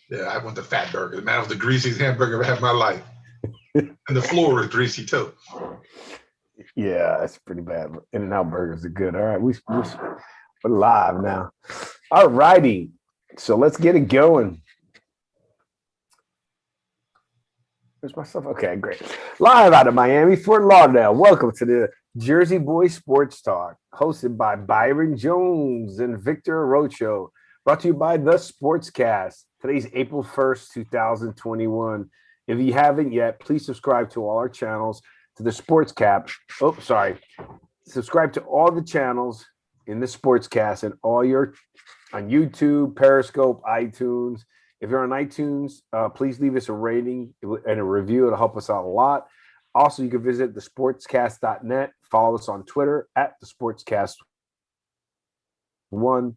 Yeah, I went to Fat Burger. Man, it was the greasiest hamburger I've had in my life. And the floor was greasy too. Yeah, that's pretty bad. In-N-Out burgers are good. All right, we're live now. All righty, so let's get it going. Where's my stuff? Okay, great. Live out of Miami, Fort Lauderdale. Welcome to the Jersey Boys Sports Talk, hosted by Byron Jones and Victor Rocho. Brought to you by The Sportscast. Today's April 1st, 2021. If you haven't yet, please subscribe to all our channels, to the Sportscast. Oh, sorry. Subscribe to all the channels in the Sportscast and all your on YouTube, Periscope, iTunes. If you're on iTunes, please leave us a rating and a review. It'll help us out a lot. Also, you can visit thesportscast.net. Follow us on Twitter at thesportscast1.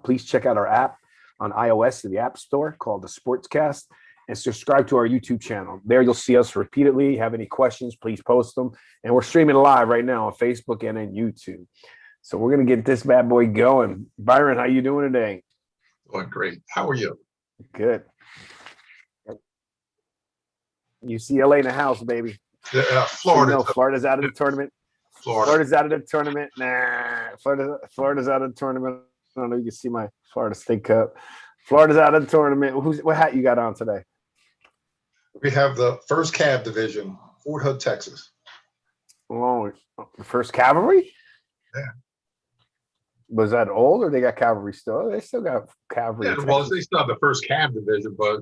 Please check out our app on iOS in the App Store called The Sportscast and subscribe to our YouTube channel. There you'll see us repeatedly. Have any questions, please post them. And we're streaming live right now on Facebook and on YouTube. So we're going to get this bad boy going. Byron, how you doing today? Doing great. How are you? Good. UCLA in the house, baby. Florida. So, Florida's out of the tournament. Florida's out of the tournament. Nah, Florida's out of the tournament. I don't know if you can see my Florida State Cup. Florida's out of the tournament. What hat you got on today? We have the first Cav division, Fort Hood, Texas. Oh, the first Cavalry? Yeah. Was that old, or they got cavalry still? They still got cavalry. Yeah, well, they still have the first Cav division, but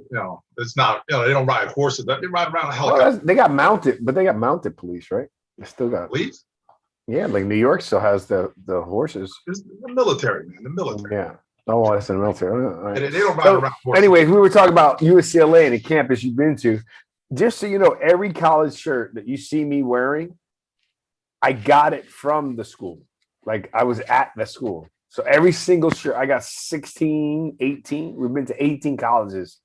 it's not. They don't ride horses. They ride around a helicopter. Well, they got mounted, but they got mounted police, right? They still got police. Yeah, like New York still has the horses. It's the military, man. The military. Yeah. Oh, that's in the military. Right. They don't ride around horses. Anyways, we were talking about UCLA and the campus you've been to. Just so you know, every college shirt that you see me wearing, I got it from the school. Like I was at the school. So every single shirt, I got 16, 18. We've been to 18 colleges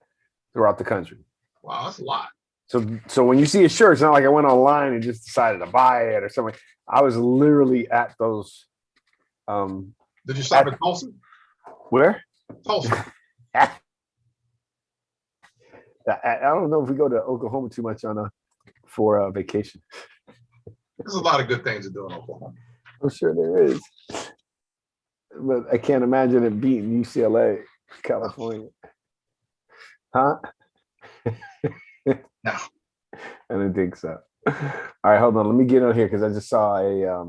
throughout the country. Wow, that's a lot. So when you see a shirt, it's not like I went online and just decided to buy it or something. I was literally at those. Did you stop at Tulsa? Where? Tulsa. I don't know if we go to Oklahoma too much for vacation. There's a lot of good things to do in Oklahoma. I'm sure there is. But I can't imagine it beating UCLA, California. Huh? No. I don't think so. All right, hold on. Let me get on here because I just saw let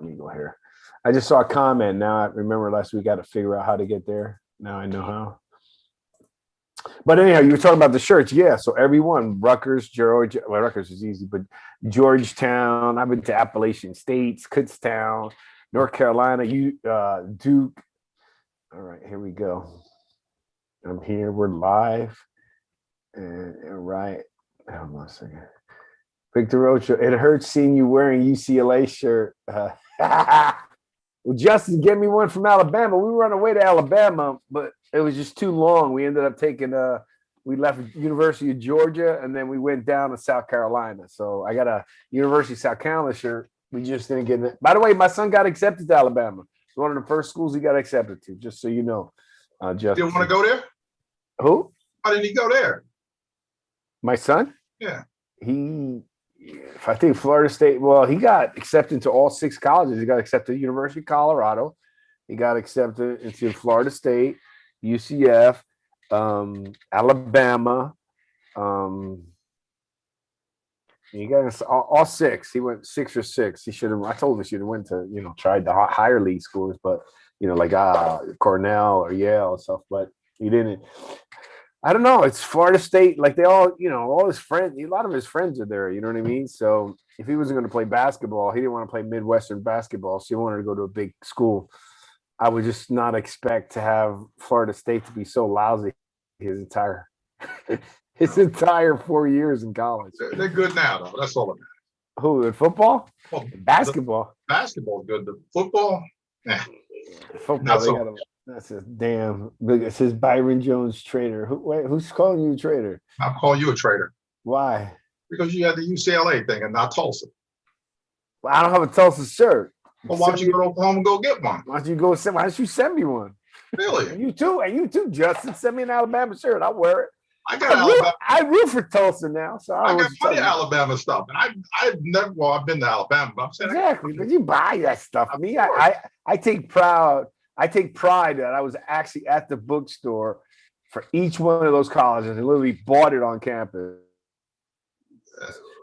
me go here. I just saw a comment. Now I remember last week I had to figure out how to get there. Now I know how. But anyhow, you were talking about the shirts. Yeah, so everyone, Rutgers, Georgia. Well, Rutgers is easy, but Georgetown. I've been to Appalachian States, Kutztown, North Carolina, Duke. All right, here we go. I'm here. We're live. And right. Hold on a second. Victor Rocha, it hurts seeing you wearing UCLA shirt. Well, Justin, get me one from Alabama. We were on our way to Alabama, but it was just too long. We ended up taking we left University of Georgia and then we went down to South Carolina. So I got a University of South Carolina shirt. We just didn't get it. By the way, my son got accepted to Alabama. It's one of the first schools he got accepted to, just so you know. You didn't want to go there? Who? Why didn't he go there? My son? Yeah. I think Florida State, well, he got accepted to all 6 colleges. He got accepted to University of Colorado. He got accepted into Florida State, UCF, Alabama. He got all 6. He went 6 or 6. He should have. I told him he should have went to, tried the higher league schools, but like Cornell or Yale and stuff. But he didn't. I don't know. It's Florida State. Like they all, all his friends, a lot of his friends are there. You know what I mean? So if he wasn't going to play basketball, he didn't want to play Midwestern basketball. So he wanted to go to a big school. I would just not expect to have Florida State to be so lousy his entire 4 years in college. They're good now, though. That's all it matters. Who, in football? Well, basketball. Basketball's good. The football, football, that's a damn. It says Byron Jones traitor. Who's calling you a traitor? I'll call you a traitor. Why? Because you had the UCLA thing and not Tulsa. Well, I don't have a Tulsa shirt. Well, why don't you go to Oklahoma and go get one? Why don't you send me one? Really? And you too, Justin. Send me an Alabama shirt. I'll wear it. I got Alabama. I root for Tulsa now, so I got plenty of Alabama stuff, and I've never. Well, I've been to Alabama, but I'm saying exactly. But you buy that stuff. Me, I take pride. I take pride that I was actually at the bookstore for each one of those colleges and literally bought it on campus.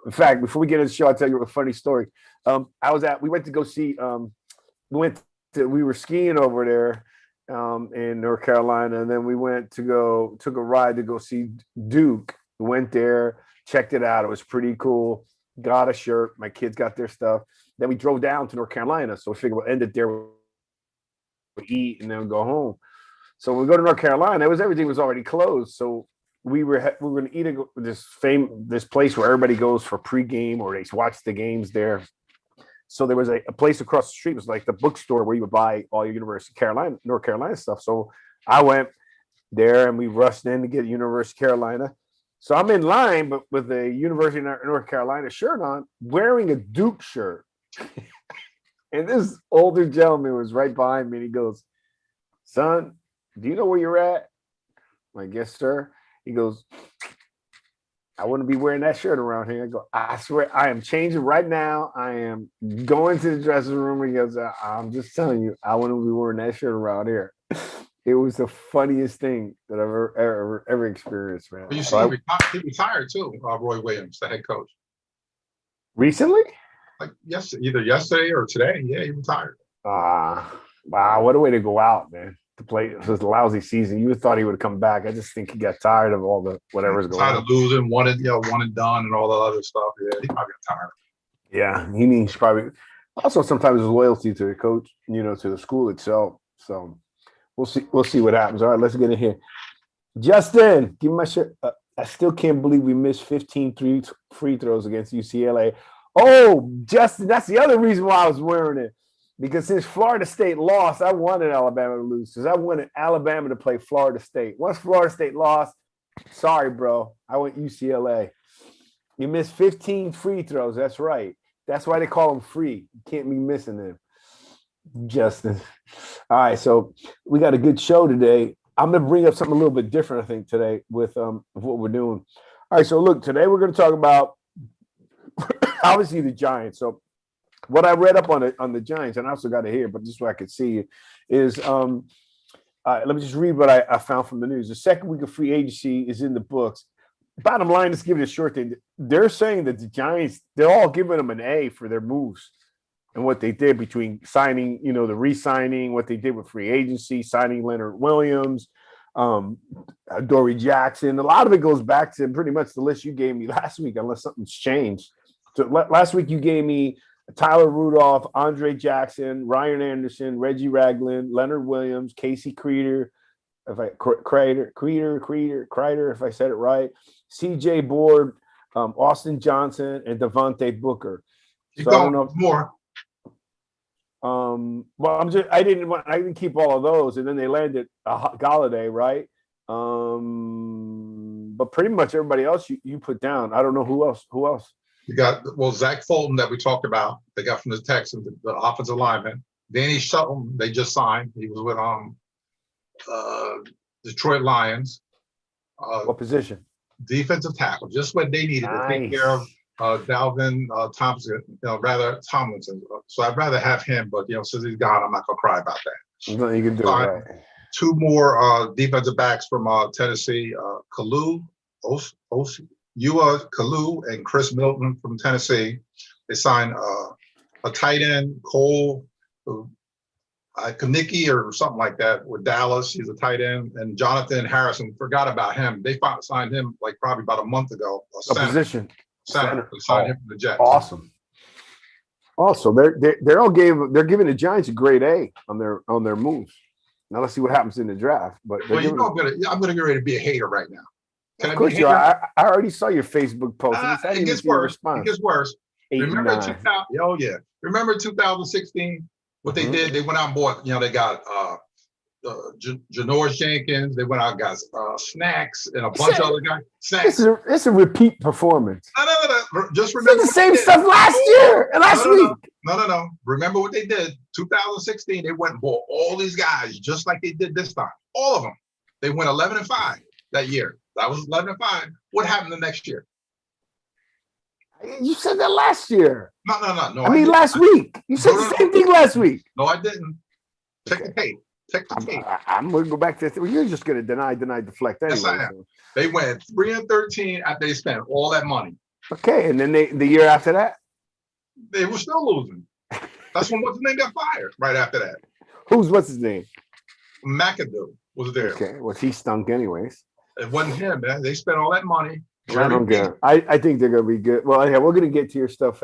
In fact, before we get into the show, I'll tell you a funny story. We went to go see. We were skiing over there. In North Carolina, and then we took a ride to go see Duke. Went there, checked it out. It was pretty cool. Got a shirt. My kids got their stuff. Then we drove down to North Carolina. So we figured we'll end it there, we'll eat, and then go home. So when we go to North Carolina, everything was already closed. So we were going to eat at this place where everybody goes for pregame or they watch the games there. So there was a place across the street. It was like the bookstore where you would buy all your North Carolina stuff. So I went there and we rushed in to get University of Carolina. So I'm in line, but with a University of North Carolina shirt on, wearing a Duke shirt. And this older gentleman was right behind me and he goes, "Son, do you know where you're at?" I'm like, "Yes, sir." He goes, "I wouldn't be wearing that shirt around here." I go, "I swear I am changing right now. I am going to the dressing room." He goes, "I'm just telling you, I wouldn't be wearing that shirt around here." It was the funniest thing that I've ever experienced, man. But you see, he retired too, Roy Williams, the head coach. Recently? Like either yesterday or today. Yeah, he retired. Wow, what a way to go out, man. To play it was a lousy season. You thought he would come back. I just think he got tired of all the whatever's going on. Tired of losing, one and done, and all the other stuff. Yeah, he probably got tired. Yeah, he needs probably also sometimes his loyalty to the coach, to the school itself. So we'll see what happens. All right, let's get in here. Justin, give me my shirt. I still can't believe we missed 15 free throws against UCLA. Oh, Justin, that's the other reason why I was wearing it. Because since Florida State lost, I wanted Alabama to lose because I wanted Alabama to play Florida State. Once Florida State lost, sorry, bro. I went UCLA. You missed 15 free throws. That's right. That's why they call them free. You can't be missing them. Justin. All right, so we got a good show today. I'm going to bring up something a little bit different, I think, today with what we're doing. All right, so look, today we're going to talk about, obviously, the Giants. So what I read up on the Giants, and I also got it here, but just so I could see it, is let me just read what I found from the news. The second week of free agency is in the books. Bottom line, let's give it a short thing. They're saying that the Giants, they're all giving them an A for their moves and what they did between signing, the re-signing, what they did with free agency, signing Leonard Williams, Dory Jackson. A lot of it goes back to pretty much the list you gave me last week, unless something's changed. So last week you gave me Tyler Rudolph, Andre Jackson, Ryan Anderson, Reggie Ragland, Leonard Williams, Casey Creeder, Kreider, if I said it right, C.J. Board, Austin Johnson, and Devontae Booker. So I don't know more. Well, I didn't keep all of those, and then they landed Galladay, right? But pretty much everybody else you put down. I don't know who else. You got Zach Fulton that we talked about. They got from the Texans, the offensive lineman. Danny Shelton, they just signed. He was with Detroit Lions. What position? Defensive tackle, just what they needed to take care of Dalvin Tomlinson. So I'd rather have him, but since he's gone, I'm not gonna cry about that. No, you can do it. Right. Two more defensive backs from Tennessee, Ua Kalu and Chris Milton from Tennessee. They signed a tight end, Cole Kanicki or something like that with Dallas. He's a tight end. And Jonathan Harrison, forgot about him. They signed him like probably about a month ago. Position. Center. They signed him from the Jets. Awesome. Also, they're giving the Giants a grade A on their moves. Now let's see what happens in the draft. But I'm gonna get ready to be a hater right now. Of course you are. I already saw your Facebook post. It gets worse. It gets worse. Remember 2000? Oh yeah. Remember 2016? What they did? They went out and bought. They got Janoris Jenkins. They went out and got Snacks and a bunch of other guys. Snacks. It's a repeat performance. No. Just remember the same stuff last year and last week. No. Remember what they did? 2016, they went and bought all these guys just like they did this time. All of them. They went 11-5 that year. That was 11-5. What happened the next year? You said that last year. No. I mean, last week. You said the same thing last week. No, I didn't. Check the tape. I'm going to go back to you're just going to deny, deflect anyway. Yes, I am. They went 3-13 after they spent all that money. Okay, and then the year after that? They were still losing. That's when what's his name got fired right after that. What's his name? McAdoo was there. Okay, well, he stunk anyways. It wasn't him, man. They spent all that money. I don't care. I think they're going to be good. Well, yeah, we're going to get to your stuff.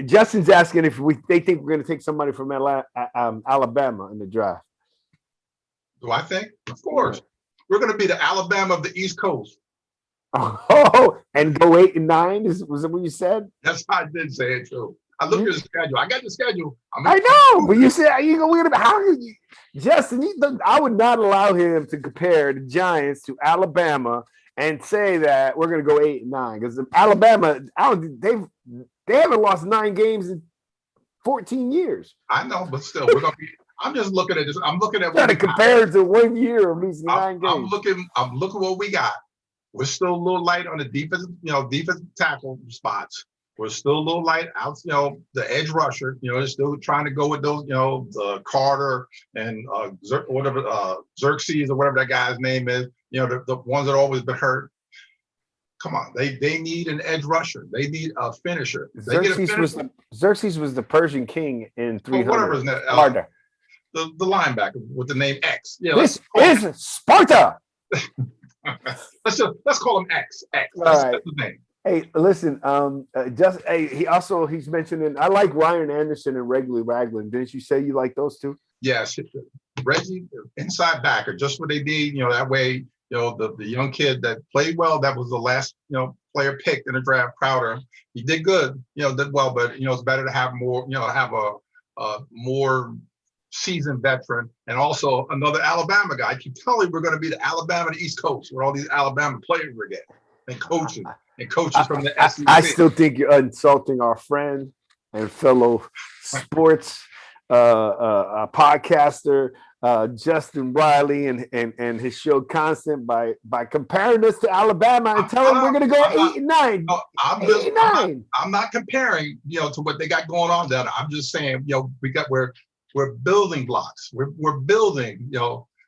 Justin's asking if they think we're going to take somebody from Alabama in the draft. Do I think? Of course. We're going to be the Alabama of the East Coast. Oh, and go 8-9 was it what you said? That's how I did say it too. I looked at the schedule. I got the schedule. I know, but you said how could you, Justin? I would not allow him to compare the Giants to Alabama and say that we're going to go 8-9 because Alabama, they haven't lost 9 games in 14 years. I know, but still, we're going to be. I'm just looking at this. I'm looking at what compare it to 1 year of losing 9 games. I'm looking what we got. We're still a little light on the defensive tackle spots. We're still a little light out, the edge rusher. They're still trying to go with those, Carter and Xerxes or whatever that guy's name is. The ones that have always been hurt. Come on, they need an edge rusher. They need a finisher. Xerxes was the Persian king in 300. Whatever his name. The linebacker with the name X. Yeah, this is Sparta. Let's call him X. That's the name. Hey, listen. He's mentioning. I like Ryan Anderson and Reggie Ragland. Didn't you say you like those two? Yes, Reggie inside backer, just what they need. That way, the young kid that played well. That was the last player picked in the draft. Crowder, he did good. Did well, but it's better to have more. Have a more seasoned veteran and also another Alabama guy. I keep telling you, we're going to be the Alabama to East Coast, where all these Alabama players we get and coaches from the SEC. I still think you're insulting our friend and fellow sports podcaster Justin Riley and his show Constant by comparing us to Alabama and telling we're going to go 8-9. No, I'm not comparing to what they got going on there. I'm just saying we're building blocks. We're building,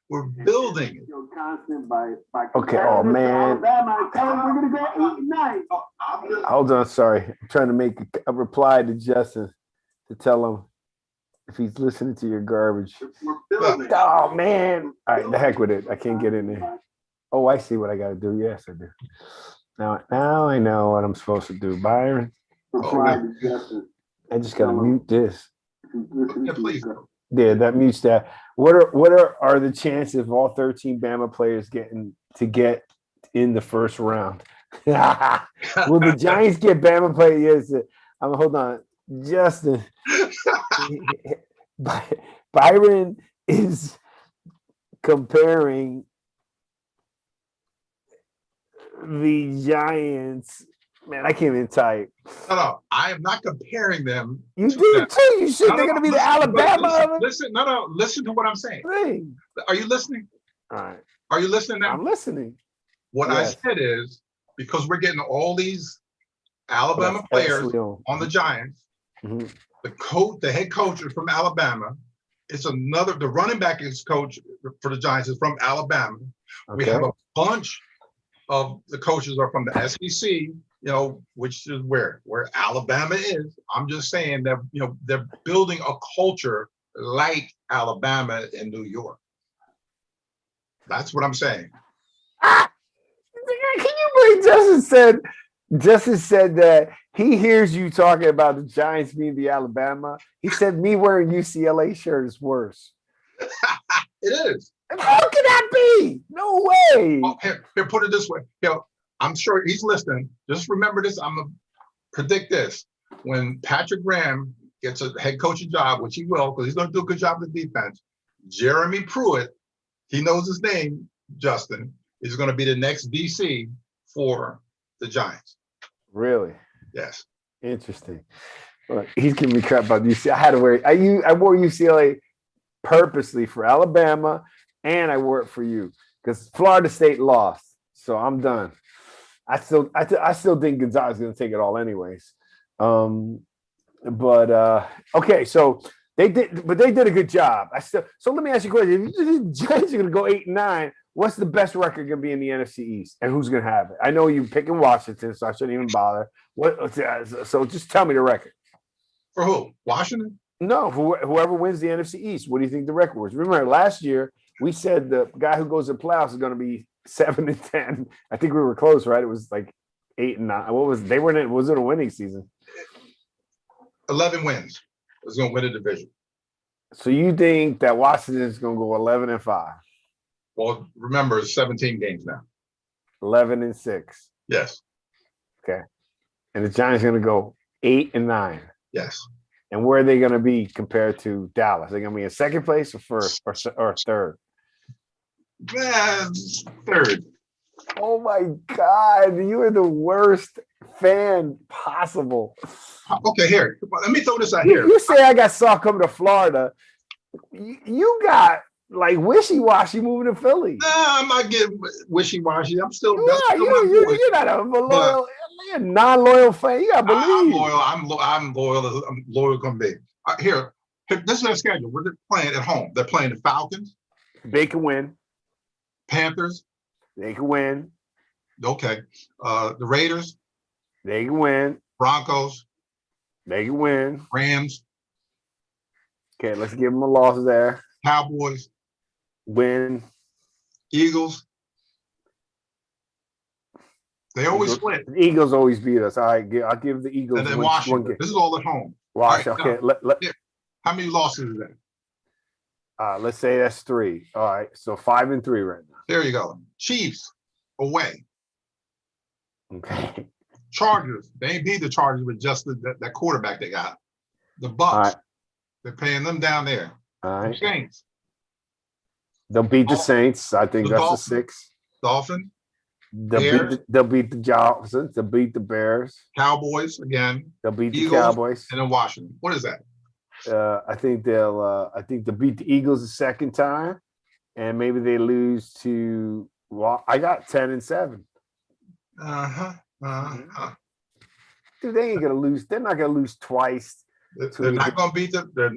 we're building. Constant by okay. Oh man. We're gonna go 8-9. Hold on, sorry. I'm trying to make a reply to Justin to tell him if he's listening to your garbage. Oh man. All right, the heck with it. I can't get in there. Oh, I see what I gotta do. Yes, I do. Now I know what I'm supposed to do. Byron. I just gotta mute this. Yeah, that mutes that. What are the chances of all 13 Bama players get in the first round? Will the Giants get Bama players? Yes. Hold on, Justin. Byron is comparing the Giants. Man, I can't even type. No, I am not comparing them. You did too. You said they're going to be the Alabama. Listen to what I'm saying. Are you listening? All right. Are you listening now? I'm listening. What I said is because we're getting all these Alabama players on the Giants. Mm-hmm. The head coach is from Alabama. The running back is coach for the Giants is from Alabama. Okay. We have a bunch of the coaches are from the SEC. Which is where Alabama is. I'm just saying that, they're building a culture like Alabama in New York. That's what I'm saying. Can you believe Justin said that he hears you talking about the Giants being the Alabama. He said me wearing UCLA shirt is worse. It is. How can that be? No way. Well, here, put it this way. I'm sure he's listening. Just remember this. I'm going to predict this. When Patrick Graham gets a head coaching job, which he will, because he's going to do a good job in the defense, Jeremy Pruitt, he knows his name, Justin, is going to be the next DC for the Giants. Really? Yes. Interesting. Look, he's giving me crap about UCLA. I had to wear. I wore UCLA purposely for Alabama, and I wore it for you because Florida State lost. So I'm done. I still think Gonzaga's going to take it all anyways. But okay, so they did a good job. So let me ask you a question: if the Giants are going to go 8-9, what's the best record going to be in the NFC East, and who's going to have it? I know you're picking Washington, so I shouldn't even bother. So just tell me the record. For who? Washington? No, whoever wins the NFC East. What do you think the record was? Remember last year we said the guy who goes to playoffs is going to be 7-10. I think we were close, right? It was like 8-9. What was they were in it? Was it a winning season? 11 wins. Was going to win a division. So you think that Washington is going to go 11-5? Well, remember, it's 17 games now. 11-6. Yes. Okay. And the Giants are going to go 8-9. Yes. And where are they going to be compared to Dallas? Are they going to be in second place or first or third? Third. Oh my God, you are the worst fan possible. Okay, here. Let me throw this out here. You say I got soft coming to Florida. You got like wishy-washy moving to Philly. Nah, I'm not getting wishy-washy. I'm still. You're not a loyal, you're a non-loyal fan. You got to believe. I'm loyal. I'm loyal can be. Here, this is their schedule. We're playing at home. They're playing the Falcons. They can win. Panthers. They can win. Okay. The Raiders. They can win. Broncos. They can win. Rams. Okay, let's give them a loss there. Cowboys. Win. Eagles. They always win. The Eagles always beat us. All right, I'll give the Eagles. And then Washington. This is all at home. Washington. Right, okay. How many losses is that? Let's say that's 3. All right, so 5-3 right now. There you go. Chiefs away. Okay. Chargers. They ain't beat the Chargers with just that quarterback they got. The Bucks. Right. They're paying them down there. All right. The Saints. They'll beat the Saints. I think that's Dolphins. the 6. Dolphins. They'll beat the Dolphins. They'll beat the Bears. Cowboys again. They'll beat Eagles, the Cowboys. And then Washington. What is that? I think they'll beat the Eagles the second time, and maybe they lose to. Well, I got 10-7. Dude, they ain't gonna lose. They're not gonna lose twice. They're not gonna beat they're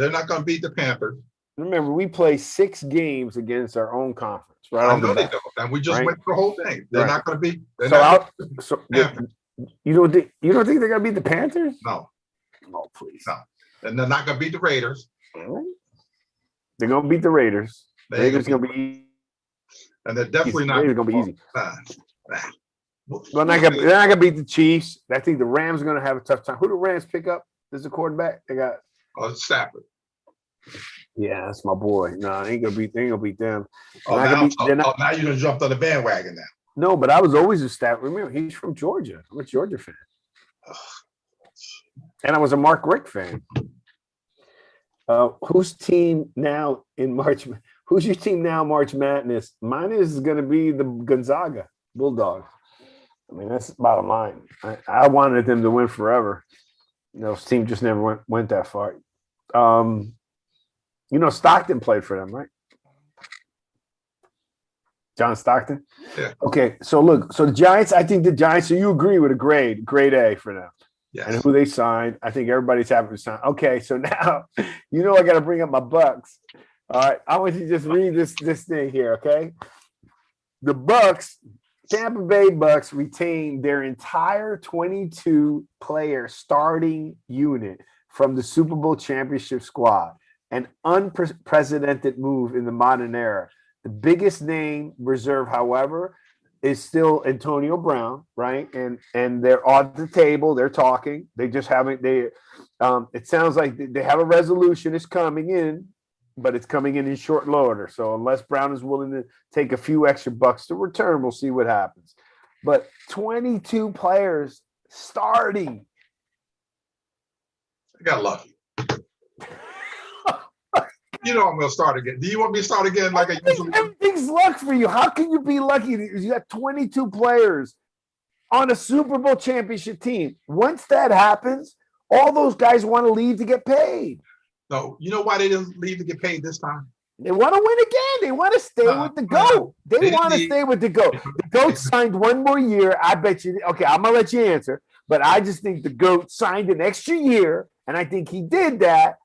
not gonna beat the Panthers. Remember, we play 6 games against our own conference, right? I know they don't, and we just went through the whole thing. They're not gonna beat. You don't think they're gonna beat the Panthers? No. Oh, please. No. And they're not gonna beat the Raiders. They're gonna beat the Raiders. Raiders gonna be. And they're definitely not. Raiders gonna be easy. They're not gonna beat the Chiefs. I think the Rams are gonna have a tough time. Who do the Rams pick up as a quarterback? They got Stafford. Yeah, that's my boy. No, they ain't gonna beat them. Now you done jumped on the bandwagon now. No, but I was always a Stafford. Remember, he's from Georgia. I'm a Georgia fan. And I was a Mark Richt fan. Whose team now in March? Who's your team now, March Madness? Mine is going to be the Gonzaga Bulldogs. I mean, that's bottom line. I wanted them to win forever. This team just never went that far. Stockton played for them, right? John Stockton? Yeah. Okay, so the Giants, I think the Giants, so you agree with a grade A for them. Yes. And who they signed. I think everybody's happy to sign. Okay, so now, I got to bring up my Bucks. All right, I want you to just read this thing here, okay? The Bucks, Tampa Bay Bucks retained their entire 22-player starting unit from the Super Bowl championship squad, an unprecedented move in the modern era. The biggest name reserve, however, is still Antonio Brown, right? And they're on the table. They're talking. They just haven't. It sounds like they have a resolution. It's coming in, but it's coming in short order. So unless Brown is willing to take a few extra bucks to return, we'll see what happens. But 22 players starting. I got lucky. I'm going to start again. Do you want me to start again Everything's luck for you. How can you be lucky? You got 22 players. on a Super Bowl championship team. Once that happens, all those guys want to leave to get paid. No, you know why they didn't leave to get paid this time? They want to win again. They want to stay with the GOAT. They didn't want to leave. stay with the GOAT. The GOAT signed one more year. I bet you. Okay, I'm going to let you answer. But I just think the GOAT signed an extra year. And I think he did that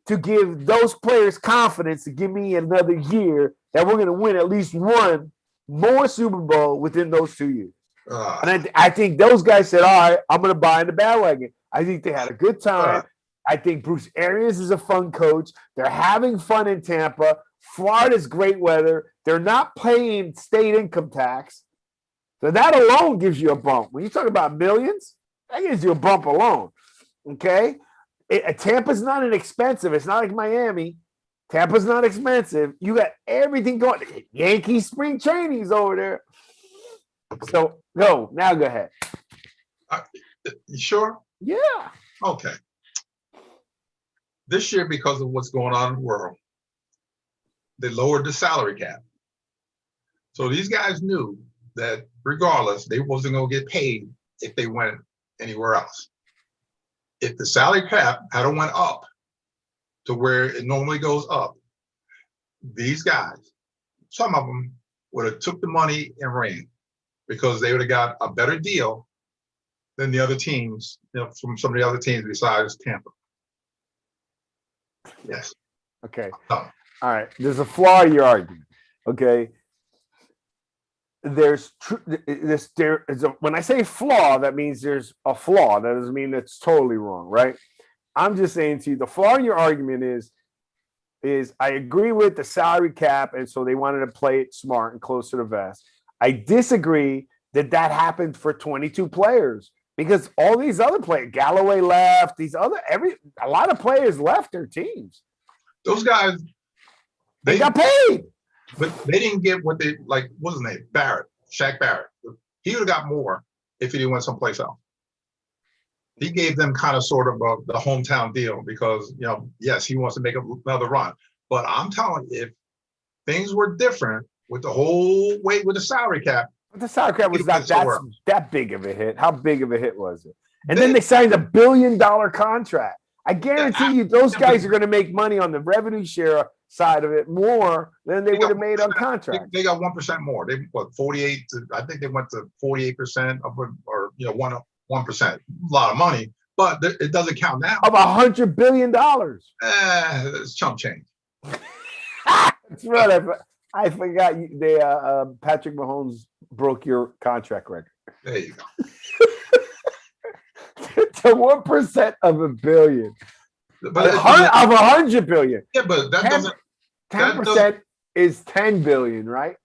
to give those players confidence to give me another year that we're going to win at least one more Super Bowl within those 2 years. And I think those guys said, all right, I'm going to buy in the bandwagon. I think they had a good time. I think Bruce Arians is a fun coach. They're having fun in Tampa. Florida's great weather. They're not paying state income tax. So that alone gives you a bump. When you talk about millions, that gives you a bump alone. Okay? Tampa's not inexpensive. It's not like Miami. Tampa's not expensive. You got everything going. Yankee spring training's over there. So go ahead. You sure? Yeah. Okay. This year, because of what's going on in the world, they lowered the salary cap. So these guys knew that regardless, they wasn't going to get paid if they went anywhere else. If the salary cap had went up to where it normally goes up, these guys, some of them would have took the money and ran because they would have got a better deal than the other teams, from some of the other teams besides Tampa. Yes. Okay. All right. There's a flaw in your argument. Okay. When I say flaw, that means there's a flaw. That doesn't mean it's totally wrong, right? I'm just saying to you, the flaw in your argument is I agree with the salary cap, and so they wanted to play it smart and close to the vest. I disagree that happened for 22 players because all these other players, Galloway left, a lot of players left their teams. Those guys, they got paid. But they didn't get what they like. What's his name? Shaq Barrett. He would have got more if he went someplace else. He gave them kind of sort of the hometown deal because, yes, he wants to make another run. But I'm telling you, if things were different with the whole weight with the salary cap. But the salary cap was not that big of a hit. How big of a hit was it? And then they signed $1 billion contract. I guarantee you those guys are going to make money on the revenue share side of it more than they would have made on contract. They got 1% more. They 48 to, I think they went to 48% or 1%. A lot of money, but it doesn't count now. Of $100 billion. It's chump change. That's right. I forgot Patrick Mahomes broke your contract record. There you go. To 1% of $1 billion. But of $100 billion. Yeah, but that 10% is $10 billion, right?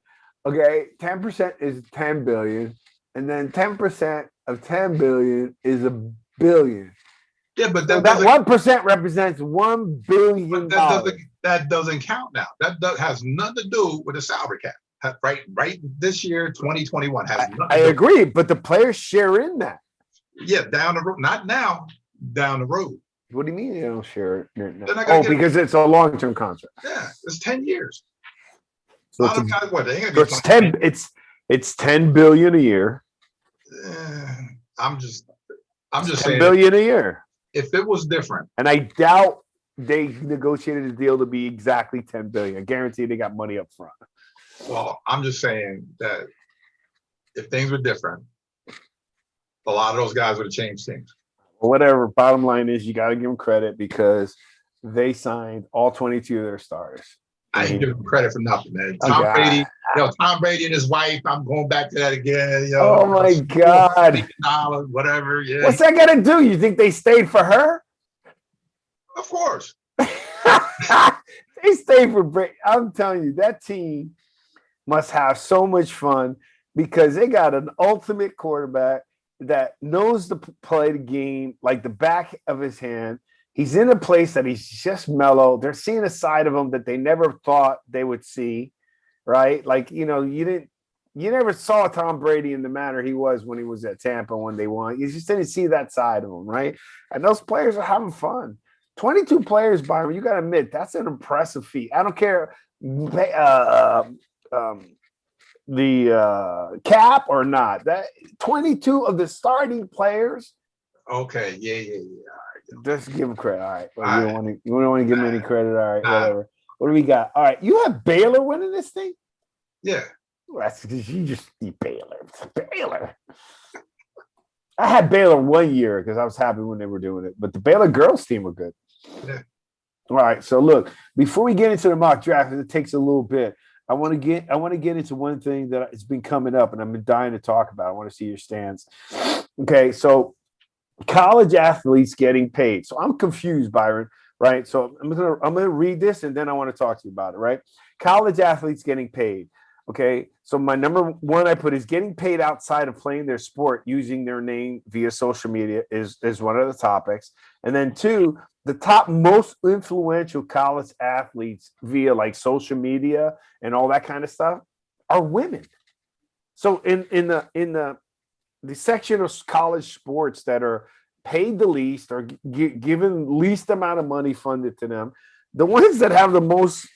Okay, 10% is $10 billion, and then 10% of $10 billion is $1 billion. Yeah, but that 1% represents $1 billion. That doesn't count now. That has nothing to do with the salary cap. Right. This year, 2021 has. I agree, but the players share in that. Yeah, down the road. Not now. Down the road. What do you mean they don't share? Because it's a long-term contract. Yeah, it's 10 years. So it's $10 billion a year. I'm just $10 saying billion a year. If it was different, and I doubt they negotiated a deal to be exactly $10 billion. I guarantee they got money up front. Well, I'm just saying that if things were different, a lot of those guys would have changed things. Whatever. Bottom line is, you got to give them credit because they signed all 22 of their stars. I ain't giving them credit for nothing, man. Tom Brady and his wife. I'm going back to that again. Oh my God. Whatever. Yeah. What's that got to do? You think they stayed for her? Of course. They stayed for Brady. I'm telling you, that team must have so much fun because they got an ultimate quarterback that knows to play the game like the back of his hand. He's in a place that he's just mellow. They're seeing a side of him that they never thought they would see, right? Like, you never saw Tom Brady in the manner he was when he was at Tampa when they won. You just didn't see that side of him, right? And those players are having fun. 22 players, Byron, you got to admit, that's an impressive feat. I don't care. cap or not? That 22 of the starting players. Okay, yeah. Just give them credit. All right. Well, All you right. don't want to. You don't want to give them any credit. All right. Nah. Whatever. What do we got? All right. You have Baylor winning this thing. Yeah. Well, that's because you just see Baylor. It's Baylor. I had Baylor 1 year because I was happy when they were doing it, but the Baylor girls team were good. Yeah. All right. So look, before we get into the mock draft, it takes a little bit. I want to get into one thing that has been coming up, and I've been dying to talk about. I want to see your stance. Okay. So college athletes getting paid. So I'm confused, Byron. Right. So I'm gonna read this, and then I want to talk to you about it. Right. College athletes getting paid. Okay, so my number one I put is getting paid outside of playing their sport using their name via social media is one of the topics. And then two, the top most influential college athletes via like social media and all that kind of stuff are women. So in the section of college sports that are paid the least or given least amount of money funded to them, the ones that have the most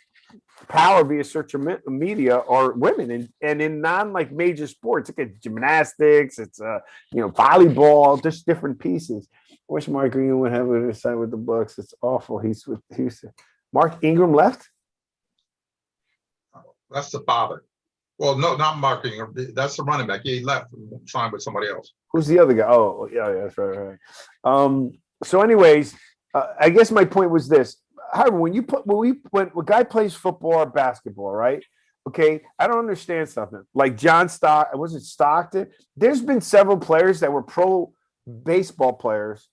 power via social media are women, and in non like major sports, look at gymnastics, it's volleyball, just different pieces. Wish Mark Ingram would have it side with the Bucks. It's awful. He's with Houston. Mark Ingram left. That's the father. Well, no, not Mark Ingram. That's the running back. Yeah, he left and signed with somebody else. Who's the other guy? Oh, yeah, that's right. So, anyways, I guess my point was this. However, when a guy plays football or basketball, right? Okay, I don't understand something. Like John Stockton, was it Stockton? There's been several players that were pro baseball players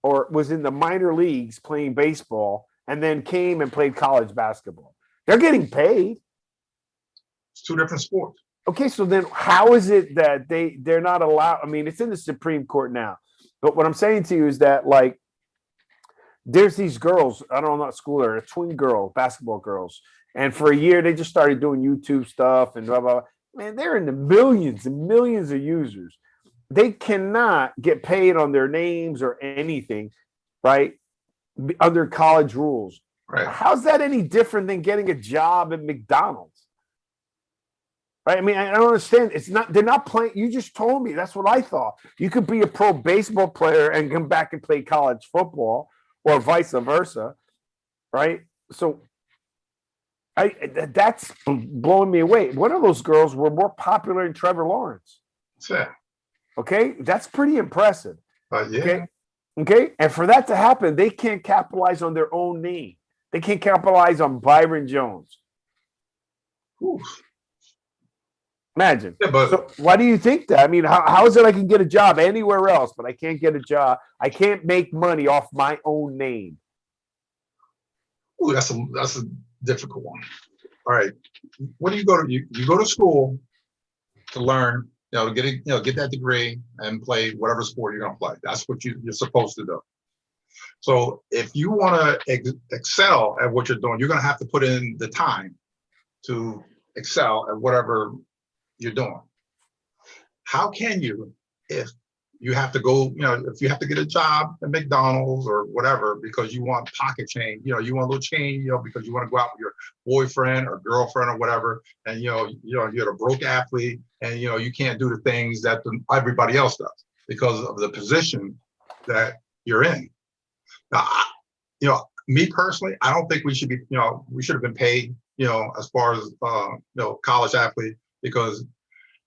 or was in the minor leagues playing baseball and then came and played college basketball. They're getting paid. It's two different sports. Okay, so then how is it that they're not allowed? I mean, it's in the Supreme Court now. But what I'm saying to you is that, like, there's these girls, I don't know, not school, they're twin girls, basketball girls. And for a year, they just started doing YouTube stuff and blah, blah, blah. Man, they're in the millions and millions of users. They cannot get paid on their names or anything, right? Under college rules. Right. How's that any different than getting a job at McDonald's? Right? I mean, I don't understand. They're not playing. You just told me. That's what I thought. You could be a pro baseball player and come back and play college football, or vice versa, right? So that's blowing me away. One of those girls were more popular than Trevor Lawrence. Yeah. Okay, that's pretty impressive. Yeah. Okay, and for that to happen, they can't capitalize on their own name. They can't capitalize on Byron Jones. Oof. Imagine. Yeah, but so why do you think that? I mean, how is it I can get a job anywhere else, but I can't get a job? I can't make money off my own name. Ooh, that's a difficult one. All right. What do you go to? You go to school to learn, to get that degree and play whatever sport you're going to play. That's what you're supposed to do. So if you want to excel at what you're doing, you're going to have to put in the time to excel at whatever you're doing. How can you, if you have to go, if you have to get a job at McDonald's or whatever because you want pocket change, you want a little change, because you want to go out with your boyfriend or girlfriend or whatever, and you're a broke athlete, and you can't do the things that everybody else does because of the position that you're in. Now, me personally, I don't think we should be, we should have been paid, as far as college athlete, because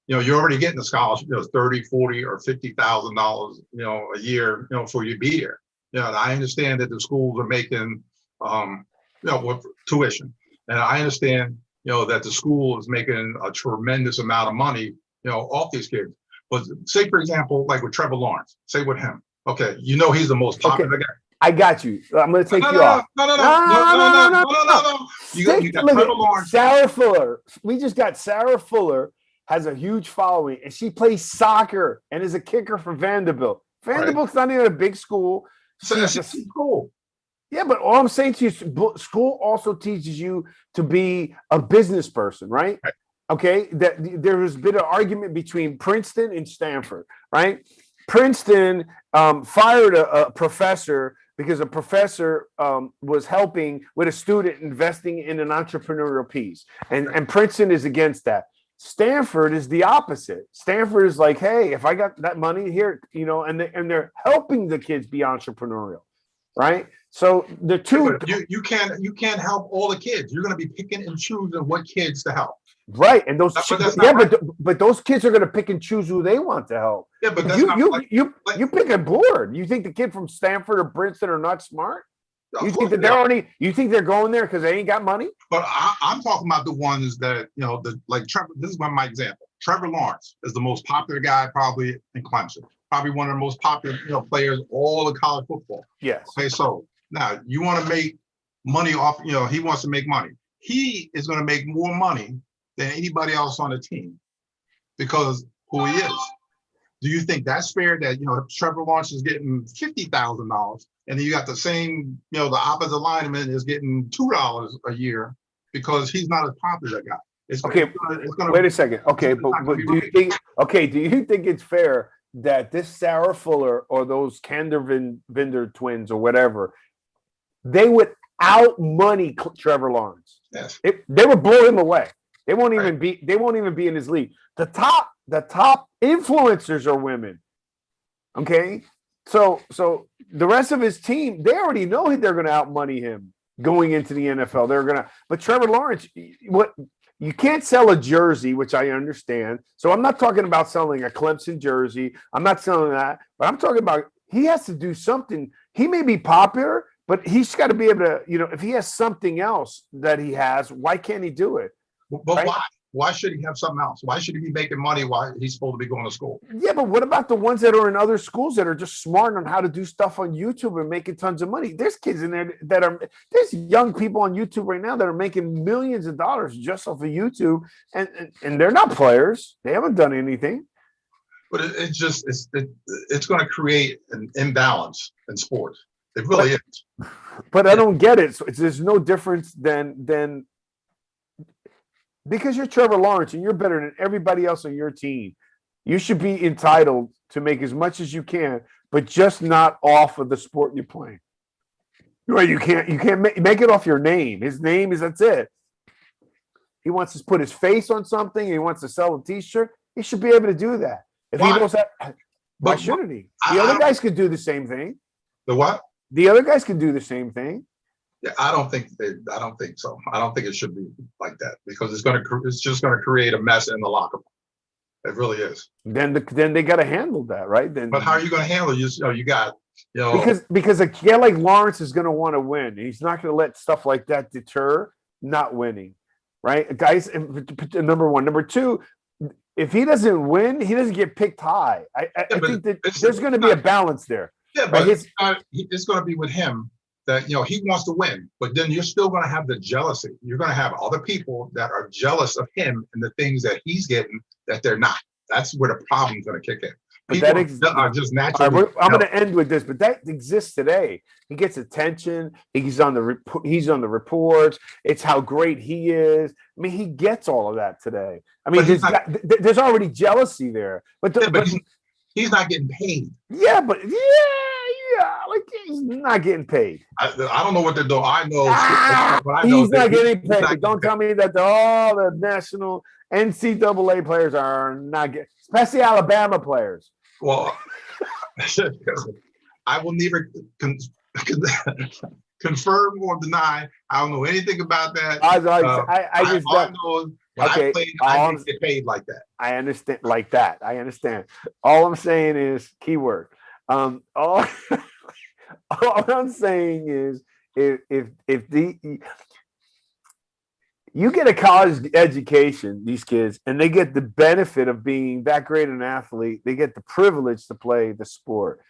you're already getting a scholarship, $30, $40, or $50,000, a year, for you to be here. And I understand that the schools are making, with tuition, and I understand, that the school is making a tremendous amount of money, off these kids. But say, for example, like with Trevor Lawrence, say with him, okay, he's the most popular guy. I got you. I'm going to take you off. No. You got Trevor Lawrence. Sarah Fuller. We just got Sarah Fuller. Has a huge following, and she plays soccer and is a kicker for Vanderbilt. Vanderbilt's not even a big school. She's cool. Yeah, but all I'm saying to you, school also teaches you to be a business person, right? Okay, that there has been an argument between Princeton and Stanford, right? Princeton fired a professor because a professor was helping with a student investing in an entrepreneurial piece, and Princeton is against that. Stanford is the opposite. Stanford is like, hey, if I got that money here, and they're helping the kids be entrepreneurial, right? So the two, but you can't help all the kids. You're going to be picking and choosing what kids to help. right, and those, But that's not right. but those kids are going to pick and choose who they want to help. Yeah, but that's you not you like, you like, you pick a board. You think the kid from Stanford or Princeton are not smart? You of think course that they are. you think they're going there because they ain't got money? But I'm talking about the ones that, like Trevor. This is my example. Trevor Lawrence is the most popular guy probably in Clemson. Probably one of the most popular, players all of college football. Yes. Okay, so now you want to make money off, he wants to make money. He is going to make more money than anybody else on the team because who he is. Do you think that's fair that, Trevor Lawrence is getting $50,000 and then you got the same, the opposite lineman is getting $2 a year because he's not as popular guy? Okay, wait a second. Okay, but do you think? Okay, do you think it's fair that this Sarah Fuller or those Vinder twins or whatever, they would out money Trevor Lawrence? Yes. They would blow him away. They won't even Right. be. They won't even be in his league. The top influencers are women. Okay, so the rest of his team, they already know they're going to out money him going into the NFL. They're going to. But Trevor Lawrence, what? You can't sell a jersey, which I understand. So I'm not talking about selling a Clemson jersey. I'm not selling that. But I'm talking about he has to do something. He may be popular, but he's got to be able to, if he has something else that he has, why can't he do it? But right? why? Why should he have something else? Why should he be making money while he's supposed to be going to school? Yeah, but what about the ones that are in other schools that are just smart on how to do stuff on YouTube and making tons of money? There's kids in there there's young people on YouTube right now that are making millions of dollars just off of YouTube, and they're not players. They haven't done anything. But it's going to create an imbalance in sports. It really is. But I don't get it. So there's no difference than because you're Trevor Lawrence and you're better than everybody else on your team. You should be entitled to make as much as you can, but just not off of the sport you're playing. Right? You can't make it off your name. His name is that's it. He wants to put his face on something. He wants to sell a T-shirt. He should be able to do that. If he knows that, why shouldn't he? The other guys could do the same thing. The what? The other guys can do the same thing. Yeah, I don't think so. I don't think it should be like that because it's just going to create a mess in the locker room. It really is. Then they got to handle that, right? But how are you going to handle it? You got because a guy like Lawrence is going to want to win. He's not going to let stuff like that deter not winning, right? Guys, number one, number two. If he doesn't win, he doesn't get picked high. I think that there's going to be a balance there. Yeah, but it's going to be with him that he wants to win, but then you're still going to have the jealousy. You're going to have other people that are jealous of him and the things that he's getting that they're not. That's where the problem's going to kick in. People are just naturally. I'm going to end with this, but that exists today. He gets attention. He's on the reports. It's how great he is. I mean, he gets all of that today. I mean, there's already jealousy there, but he's not getting paid. Yeah, but like he's not getting paid. I don't know what they're doing. I know, he's not getting paid. Don't tell me that all the national NCAA players are not getting, especially Alabama players. Well, I will neither confirm or deny. I don't know anything about that. I just know when I played, I didn't get paid like that. I understand, like that. I understand. All I'm saying is keyword. All I'm saying is if you get a college education, these kids, and they get the benefit of being that great an athlete, they get the privilege to play the sport.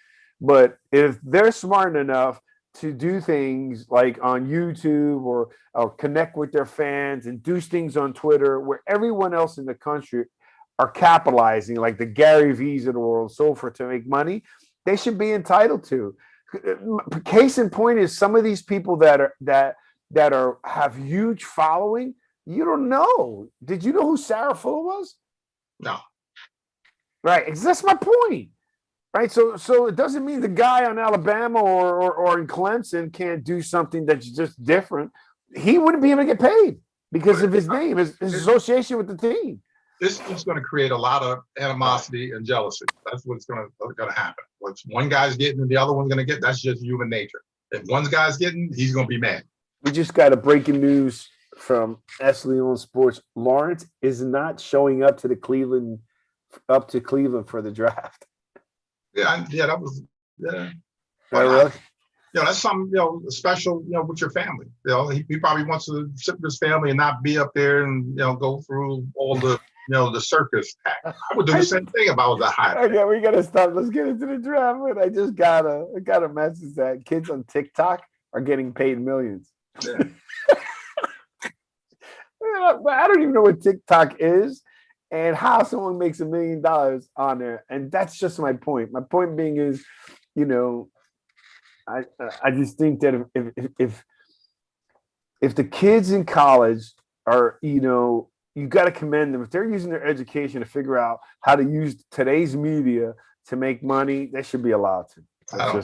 But if they're smart enough to do things like on YouTube or connect with their fans and do things on Twitter where everyone else in the country are capitalizing, like the Gary V's of the world, so forth, to make money, they should be entitled to. Case in point is some of these people that have huge following. You don't know. Did you know who Sarah Fuller was? No. Right. That's my point. Right. So it doesn't mean the guy on Alabama or in Clemson can't do something that's just different. He wouldn't be able to get paid because of his name, his association with the team. It's just going to create a lot of animosity and jealousy. That's what's going to happen. What's one guy's getting and the other one's going to get, that's just human nature. If one guy's getting, he's going to be mad. We just got a breaking news from Esley on Sports. Lawrence is not showing up to Cleveland for the draft. Yeah, that was yeah. Really? That's something special. With your family. He probably wants to sit with his family and not be up there and go through all the the circus act. I would do the same thing if I was a high. Okay, we gotta stop. Let's get into the draft. But I just got a message that kids on TikTok are getting paid millions. Yeah. I don't even know what TikTok is and how someone makes $1 million on there. And that's just my point. My point being is, I just think that if the kids in college are, you got to commend them. If they're using their education to figure out how to use today's media to make money, they should be allowed to. I don't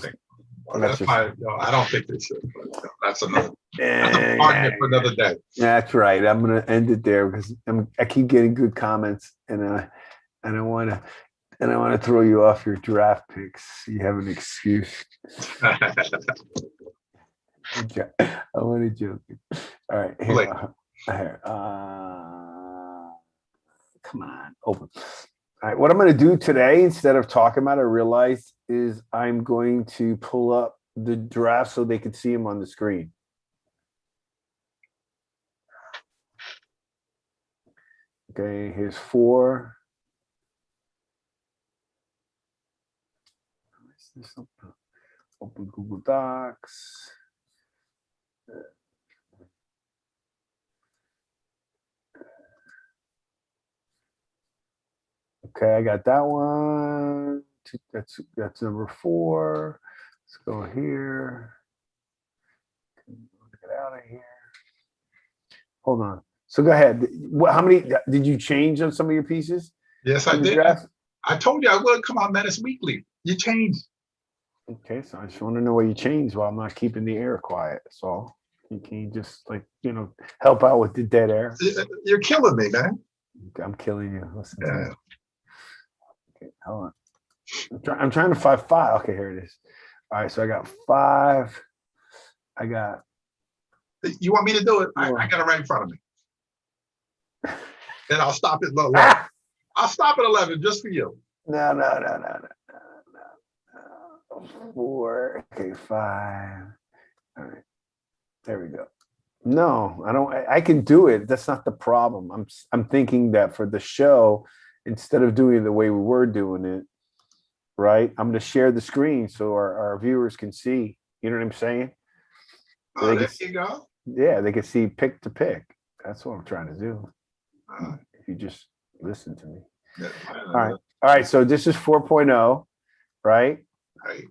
think they should. But that's another argument for another day. That's right. I'm going to end it there because I keep getting good comments, and I want to throw you off your draft picks. You have an excuse. I want to joke. All right. Here. Come on, open. All right, what I'm going to do today, instead of talking about it, I realized is I'm going to pull up the draft so they can see them on the screen. Okay, here's 4. Open Google Docs. Okay, I got that one. That's number 4. Let's go here. Get out of here. Hold on. So go ahead. How many did you change on some of your pieces? Yes, I did. I told you I would come on Menace Weekly. You changed. Okay, so I just want to know what you changed while I'm not keeping the air quiet. That's all. You can just help out with the dead air. You're killing me, man. I'm killing you. Listen to me. Okay, hold on. I'm trying to find 5. Okay, here it is. All right, so I got 5. I got. You want me to do it? I got it right in front of me. And I'll stop at 11. I'll stop at 11 just for you. No. 4. Okay, 5. All right. There we go. No, I don't. I can do it. That's not the problem. I'm thinking that for the show, instead of doing it the way we were doing it, right? I'm going to share the screen so our viewers can see. You know what I'm saying? So there you go. Yeah, they can see pick to pick. That's what I'm trying to do. If you just listen to me. Yeah, All right. So this is 4.0, right? Right.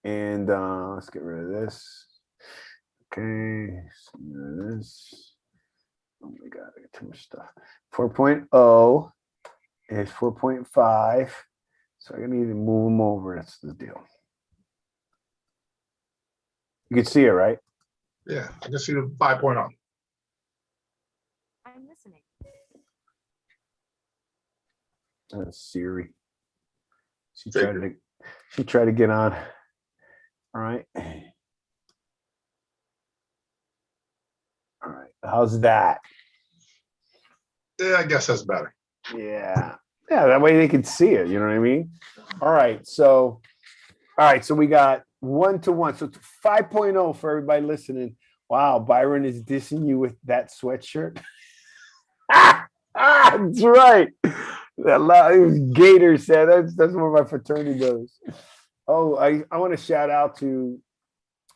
And let's get rid of this. Okay. This. Oh my God, I got too much stuff. 4.0 is 4.5. So I need to move them over. That's the deal. You can see it, right? Yeah, I can see the 5.0. I'm listening. Siri. She tried to get on. All right. All right. How's that? Yeah, I guess that's better. Yeah. That way they can see it. You know what I mean? All right. So we got 1-to-1. So 5.0 for everybody listening. Wow, Byron is dissing you with that sweatshirt. That's right. Gator said that's one of my fraternity brothers. Oh, I want to shout out to,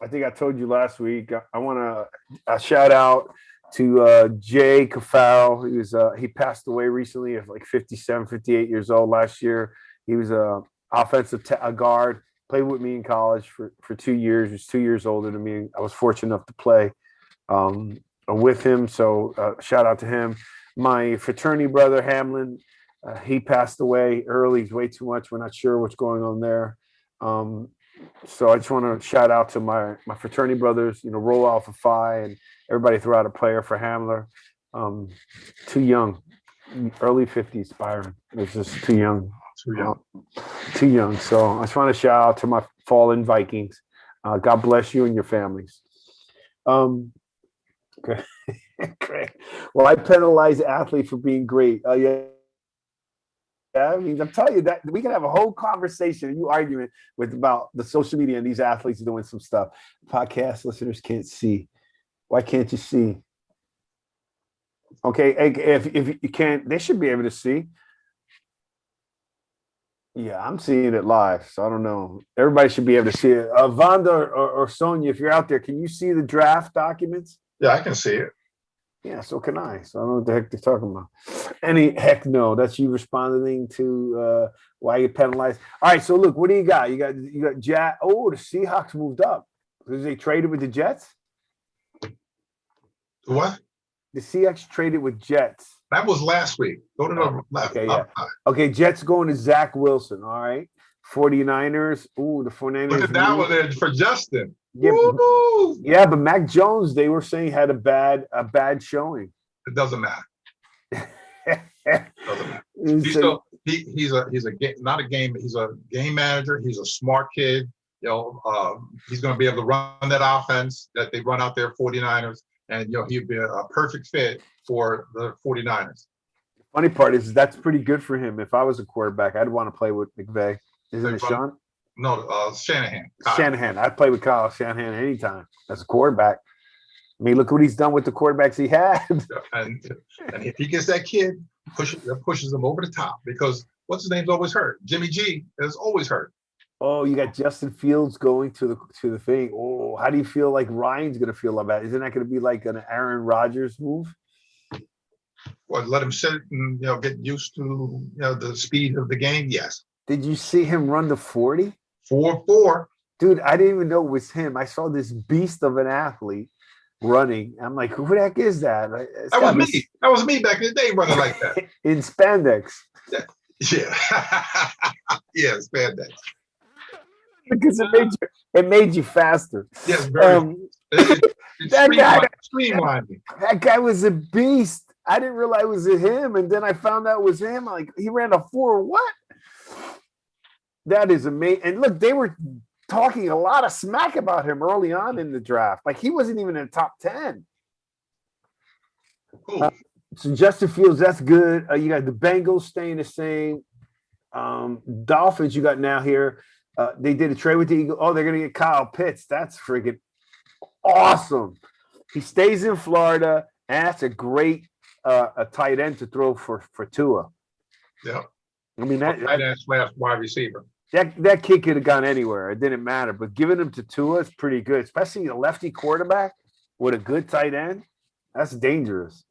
I think I told you last week. I want to shout out to Jay Cafaro. He passed away recently at like 57, 58 years old last year. He was a offensive guard, played with me in college for 2 years. He was 2 years older than me. I was fortunate enough to play with him. So shout out to him. My fraternity brother, Hamlin, he passed away early. He's way too much. We're not sure what's going on there. So I just want to shout out to my fraternity brothers, Roll Alpha Phi and everybody throughout a player for Hamler. Too young early 50s, Byron. It's just too young. Too young. Too young. So I just want to shout out to my fallen Vikings. God bless you and your families. Okay. Great. Well, I penalize athletes for being great. Yeah. I mean, I'm telling you that we can have a whole conversation, you arguing with about the social media and these athletes doing some stuff. Podcast listeners can't see. Why can't you see? Okay, if you can't, they should be able to see. Yeah, I'm seeing it live, so I don't know. Everybody should be able to see it. Vonda or Sonia, if you're out there, can you see the draft documents? Yeah, I can see it. Yeah, so can I. So I don't know what the heck they're talking about. Heck no. That's you responding to why you penalized. All right, so look, what do you got? You got Jack. Oh, the Seahawks moved up because they traded with the Jets. What? The Seahawks traded with Jets. That was last week. Go to the left. Okay, yeah. Okay, Jets going to Zach Wilson. All right. 49ers. Ooh, the 49ers. Look at that one there for Justin. Yeah, yeah, but Mac Jones, they were saying had a bad showing. It doesn't matter. Doesn't matter. He's not a game. He's a game manager. He's a smart kid. He's going to be able to run that offense that they run out there, 49ers, and he'd be a perfect fit for the 49ers. Funny part is that's pretty good for him. If I was a quarterback, I'd want to play with McVay. Isn't it Sean? No, Shanahan. Shanahan. I'd play with Kyle Shanahan anytime as a quarterback. I mean, look what he's done with the quarterbacks he had. And if he gets that kid, pushes him over the top because what's his name's always hurt. Jimmy G is always hurt. Oh, you got Justin Fields going to the thing. Oh, how do you feel like Ryan's going to feel about it? Isn't that going to be like an Aaron Rodgers move? Well, let him sit and get used to the speed of the game. Yes. Did you see him run the 40? 4.4. Dude, I didn't even know it was him. I saw this beast of an athlete running. I'm like, who the heck is that? That was me. That was me back in the day running like that. In spandex. Yeah. Yeah, spandex. Because it made you faster. Yes, very. That guy was a beast. I didn't realize it was him, and then I found out it was him. Like, he ran a 4 what? That is amazing. And look, they were talking a lot of smack about him early on in the draft. Like, he wasn't even in the top 10. Cool. So Justin Fields, that's good. You got the Bengals staying the same. Dolphins, you got now here. They did a trade with the Eagles. Oh, they're going to get Kyle Pitts. That's freaking awesome. He stays in Florida, and that's a great a tight end to throw for Tua. Yeah. I mean, tight end / wide receiver. That kid could have gone anywhere. It didn't matter. But giving him to Tua is pretty good, especially a lefty quarterback with a good tight end. That's dangerous.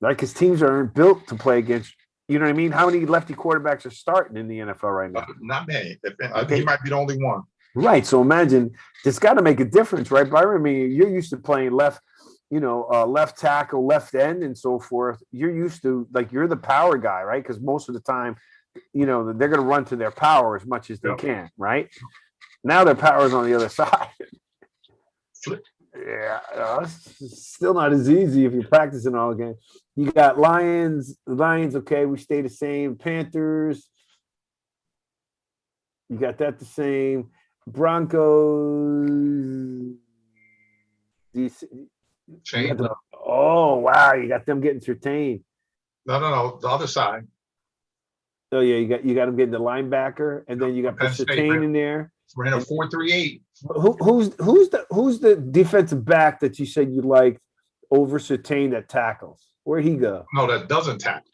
Like, because teams aren't built to play against, you know what I mean? How many lefty quarterbacks are starting in the NFL right now? Not many. He might be the only one. Right. So imagine, it's got to make a difference, right, Byron? I mean, you're used to playing left tackle, left end, and so forth. You're used to, like, you're the power guy, right? Because most of the time, they're going to run to their power as much as they can, right? Now their power is on the other side. Yeah, it's still not as easy if you're practicing all game. You got Lions, okay, we stay the same. Panthers, you got that the same. Broncos, oh, wow, you got them getting Surtain. No, the other side. Oh yeah, you got them getting the linebacker, and then you got Surtain in there. Ran a 4.38. Who's the defensive back that you said you liked over Surtain that tackles? Where'd he go? No, that doesn't tackle.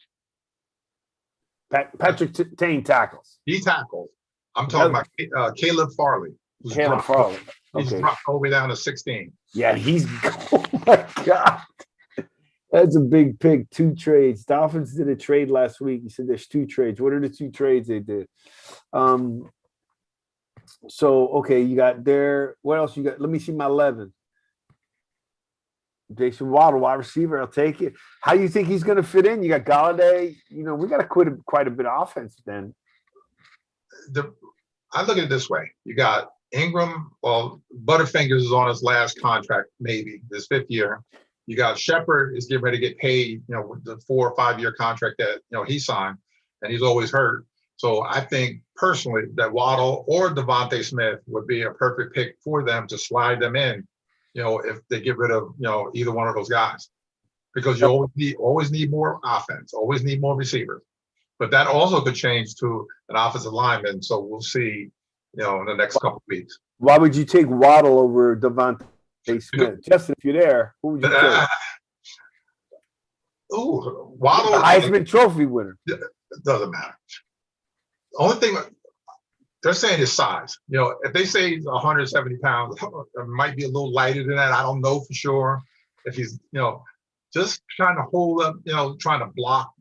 Patrick Surtain tackles. He tackles. I'm talking about Caleb Farley. Caleb Farley. He's dropped all the way down to 16. Yeah, oh my God. That's a big pick. 2 trades. Dolphins did a trade last week. You said there's 2 trades. What are the 2 trades they did? So, okay, you got there. What else you got? Let me see my 11. Jason Waddle, wide receiver. I'll take it. How do you think he's going to fit in? You got Galladay. We got to quite a bit of offense then. I look at it this way. You got Ingram. Well, Butterfingers is on his last contract, maybe his 5th year. You got Shepard is getting ready to get paid, with the 4 or 5 year contract that he signed, and he's always hurt. So I think personally that Waddle or Devontae Smith would be a perfect pick for them to slide them in, if they get rid of either one of those guys, because you always need more offense, always need more receivers. But that also could change to an offensive lineman. So we'll see, in the next couple of weeks. Why would you take Waddle over Devontae Smith? Justin, if you're there, who would you take? Waddle, the Heisman Trophy winner. It doesn't matter. The only thing they're saying is size. If they say he's 170 pounds, it might be a little lighter than that. I don't know for sure. If he's, just trying to hold up, trying to block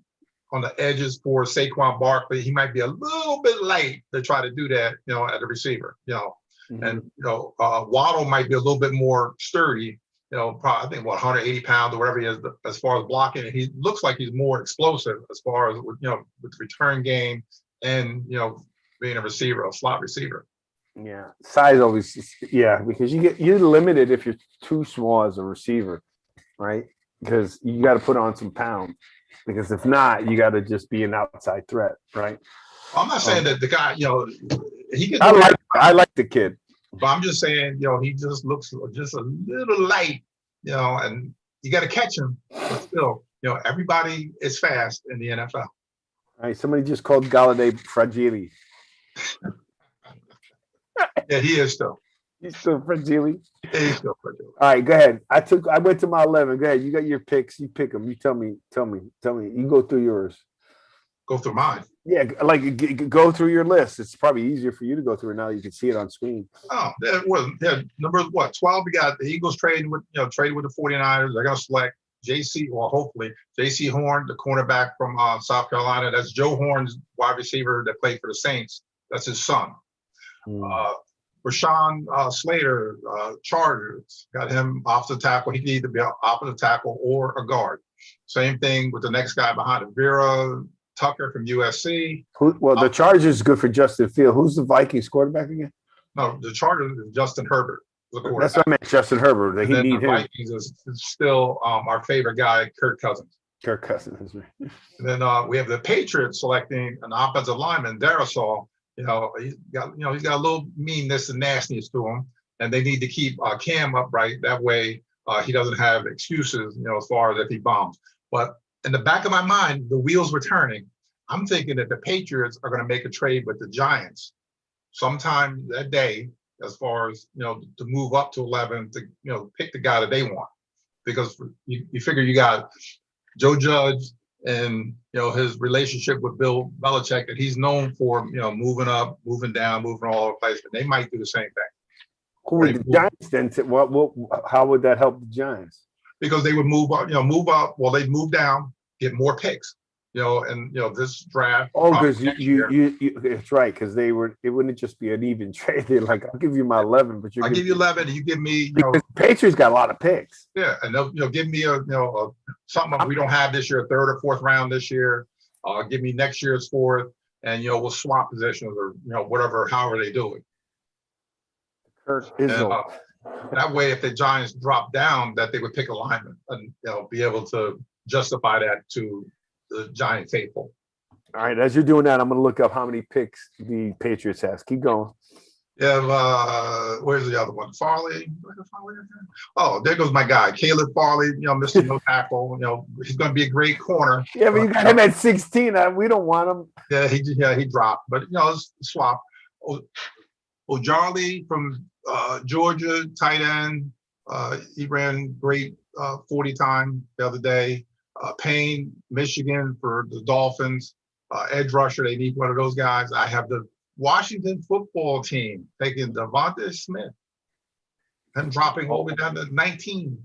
on the edges for Saquon Barkley, he might be a little bit light to try to do that, at the receiver, Mm-hmm. And, Waddle might be a little bit more sturdy, probably, I think, 180 pounds or whatever he is as far as blocking. And he looks like he's more explosive as far as, with the return game and, being a slot receiver. Yeah. Size always, because you're limited if you're too small as a receiver, right? Because you got to put on some pounds. Because if not, you got to just be an outside threat, right? I'm not saying that the guy, he can. I like the kid, but I'm just saying, he just looks just a little light, and you got to catch him. But still, everybody is fast in the NFL. All right, somebody just called Galladay fragile. Yeah, he is still. He's still fragile. Yeah, he's still fragile. All right, go ahead. I went to my 11. Go ahead. You got your picks. You pick them. You tell me. You go through yours. Go through mine. Yeah, go through your list. It's probably easier for you to go through it now. You can see it on screen. Oh, number 12. We got the Eagles trading with the 49ers. They're gonna select hopefully J.C. Horn, the cornerback from South Carolina. That's Joe Horn's wide receiver that played for the Saints. That's his son. Rashawn Slater, Chargers, got him off the tackle. He needed to be off the tackle or a guard. Same thing with the next guy behind him, Vera Tucker from USC. The Chargers is good for Justin Field. Who's the Vikings quarterback again? No, the Chargers is Justin Herbert. That's what I meant, Justin Herbert. And then the Vikings is still our favorite guy, Kirk Cousins. Kirk Cousins, that's right. And then we have the Patriots selecting an offensive lineman, Darisaw. He's got a little meanness and nastiness to him, and they need to keep Cam upright. That way, he doesn't have excuses, as far as if he bombs. But in the back of my mind, the wheels were turning. I'm thinking that the Patriots are going to make a trade with the Giants sometime that day, as far as to move up to 11 to pick the guy that they want, because you figure you got Joe Judge and his relationship with Bill Belichick, that he's known for moving up, moving down, moving all over the place. But they might do the same thing. Who would the Giants then? How would that help the Giants? Because they would move up. Move up. Well, they'd move down, get more picks. And this draft. Oh, because you it's right, because it wouldn't just be an even trade. They're like, I'll give you my 11, but I'll give you 11, and you give me. Because Patriots got a lot of picks. Yeah, and they'll give me something we don't have this year, 3rd or 4th round this year. Give me next year's 4th, and we'll swap positions or whatever, however they do it. Kirk Izzo. That way, if the Giants drop down, that they would pick a lineman and be able to justify that to the Giant faithful. All right, as you're doing that, I'm going to look up how many picks the Patriots has. Keep going. Yeah, where's the other one? Farley. Oh, there goes my guy, Caleb Farley. Mr. No Tackle. He's going to be a great corner. Yeah, but you got him at 16. We don't want him. Yeah, he dropped. But let's swap. O'Jarley from Georgia, tight end. He ran great 40 time the other day. Payne, Michigan for the Dolphins. Edge rusher, they need one of those guys. I have the Washington football team taking Devontae Smith and dropping all the way down to 19.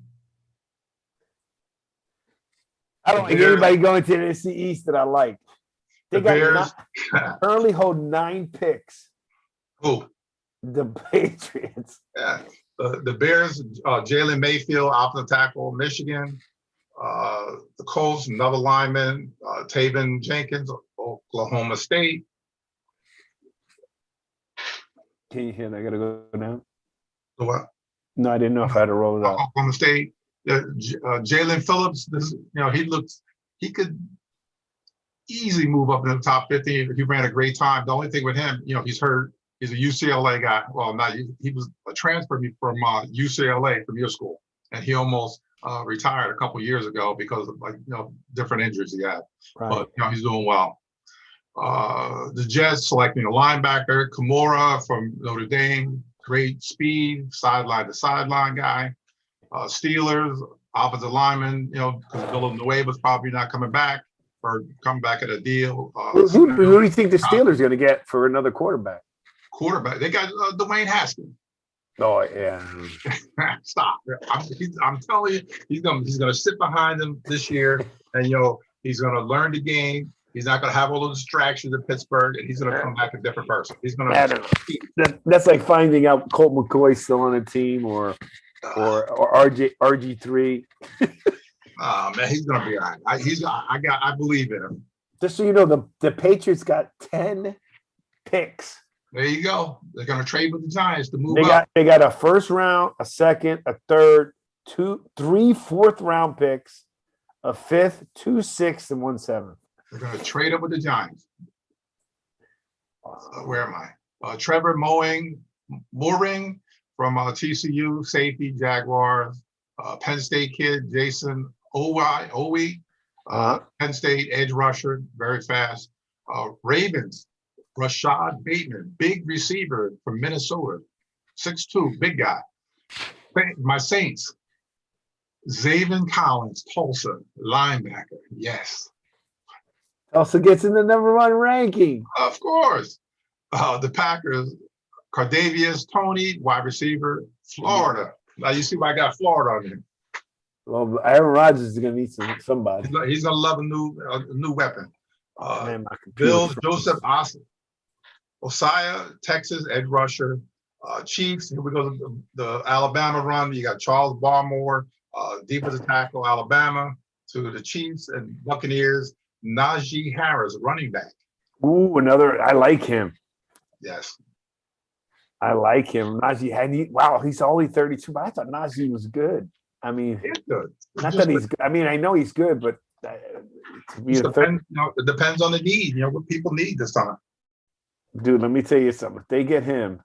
I don't like anybody going to the NFC East that I like. They currently hold 9 picks. Who? The Patriots. Yeah. The Bears, Jalen Mayfield, offensive tackle, Michigan. The Colts, another lineman, Taven Jenkins, Oklahoma State. Can you hear that? I got to go now. The what? No, I didn't know if I had to roll it out. Oklahoma State. Jalen Phillips, he could easily move up in the top 50. He ran a great time. The only thing with him, he's hurt. He's a UCLA guy. Well, not he was a transfer from UCLA from your school, and he almost retired a couple years ago because of different injuries he had. Right. But he's doing well. The Jets selecting a linebacker, Kimura from Notre Dame, great speed, sideline to sideline guy. Steelers, offensive lineman, because Villanueva's probably not coming back or coming back at a deal. Who do you think the Steelers are going to get for another quarterback? They got Dwayne Haskins. Oh yeah. Stop! I'm telling you, he's gonna sit behind them this year, and he's gonna learn the game. He's not gonna have all the distractions in Pittsburgh, and he's gonna come back a different person. He's gonna. That's like finding out Colt McCoy's still on a team, or RG3. Oh man, he's gonna be all right. I believe in him. Just so you know, the Patriots got 10 picks. There you go. They're going to trade with the Giants to move up. They got a first round, a second, a third, 3 fourth-round picks, a fifth, 2 sixths, and 1 seventh. They're going to trade up with the Giants. Where am I? Trevor Mooring from TCU, safety, Jaguars. Penn State kid, Jason Owe. Penn State edge rusher, very fast. Ravens. Rashad Bateman, big receiver from Minnesota, 6'2", big guy. My Saints, Zaven Collins, Tulsa, linebacker. Yes. Also gets in the number 1 ranking. Of course. The Packers, Cardavius Toney, wide receiver, Florida. Now you see why I got Florida on him. Well, Aaron Rodgers is going to need somebody. He's going to love a new weapon. Bill Joseph Osaya, Texas, edge rusher. Chiefs, here we go to the Alabama run. You got Charles Barmore, defensive tackle, Alabama, to the Chiefs and Buccaneers. Najee Harris, running back. Ooh, I like him. Yes. I like him. Najee, he's only 32, but I thought Najee was good. I mean, he's good. Not that he's good. I mean, I know he's good, but it depends on the need, what people need this time. Dude, let me tell you something. If they get him,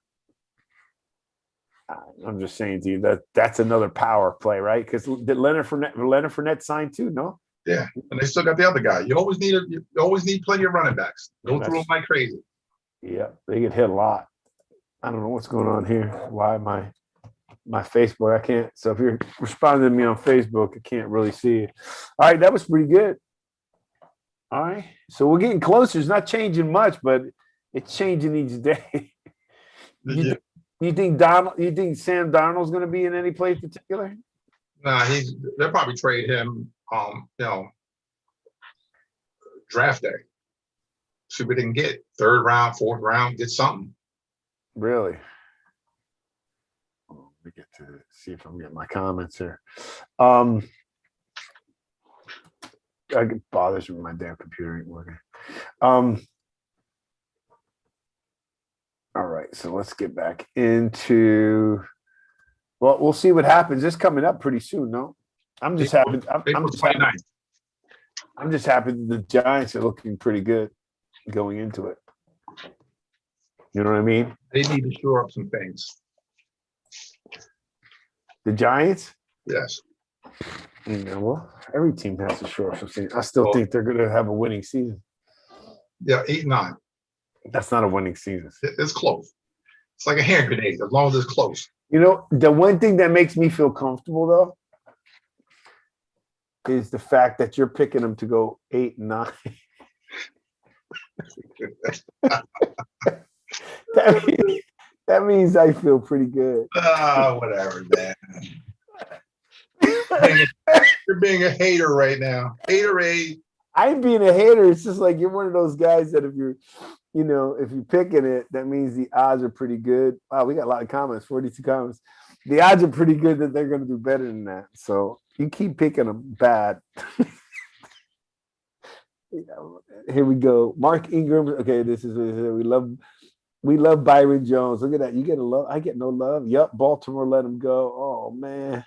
I'm just saying to you that's another power play, right? Because did Leonard Fournette sign too? No. Yeah, and they still got the other guy. You always need plenty of running backs. Don't throw them like crazy. Yeah, they get hit a lot. I don't know what's going on here. Why my Facebook? I can't. So if you're responding to me on Facebook, I can't really see it. All right, that was pretty good. All right, so we're getting closer. It's not changing much, but it's changing each day. You think Sam Darnold's going to be in any place particular? Nah, they'll probably trade him. Draft day. See what they can get. 3rd round, 4th round, get something. Really? Let me get to see if I'm getting my comments here. It bothers me. My damn computer ain't working. All right, so let's get back into. Well, we'll see what happens. This coming up pretty soon, no? I'm just happy. I'm just happy that the Giants are looking pretty good going into it. You know what I mean? They need to shore up some things. The Giants? Yes. Well, every team has to shore up some things. I still think they're going to have a winning season. Yeah, 8-9. That's not a winning season. It's close. It's like a hand grenade, as long as it's close. The one thing that makes me feel comfortable, though, is the fact that you're picking them to go 8-9. That means I feel pretty good. Whatever, man. You're being a hater right now. Haterade. I ain't being a hater. It's just like you're one of those guys that if you're picking it, that means the odds are pretty good. Wow, we got a lot of comments, 42 comments. The odds are pretty good that they're going to do better than that. So you keep picking them bad. Here we go. Mark Ingram. Okay, this is we love Byron Jones. Look at that. You get a love. I get no love. Yup. Baltimore let him go. Oh man.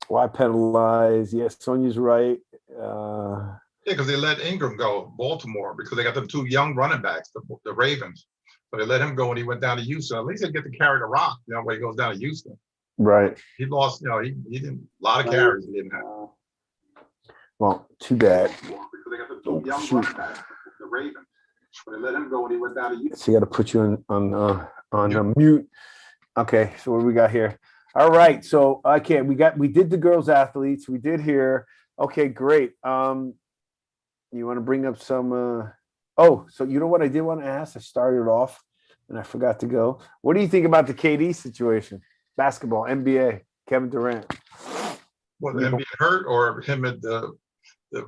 Why penalize? Yes, Sonia's right. Yeah, because they let Ingram go, Baltimore, because they got them two young running backs, the Ravens. So they let him go when he went down to Houston. At least they get to carry the rock, when he goes down to Houston. Right. He lost, he didn't a lot of carries he didn't have. Well, too bad. Because they got the two young running backs, the Ravens. So they let him go when he went down to Houston. So you got to put you on mute. Okay, so what do we got here? All right, so we did the girls athletes. We did here. Okay, great. You want to bring up some? So you know what I did want to ask? I started off and I forgot to go. What do you think about the KD situation? Basketball, NBA, Kevin Durant. Was him being hurt or him at the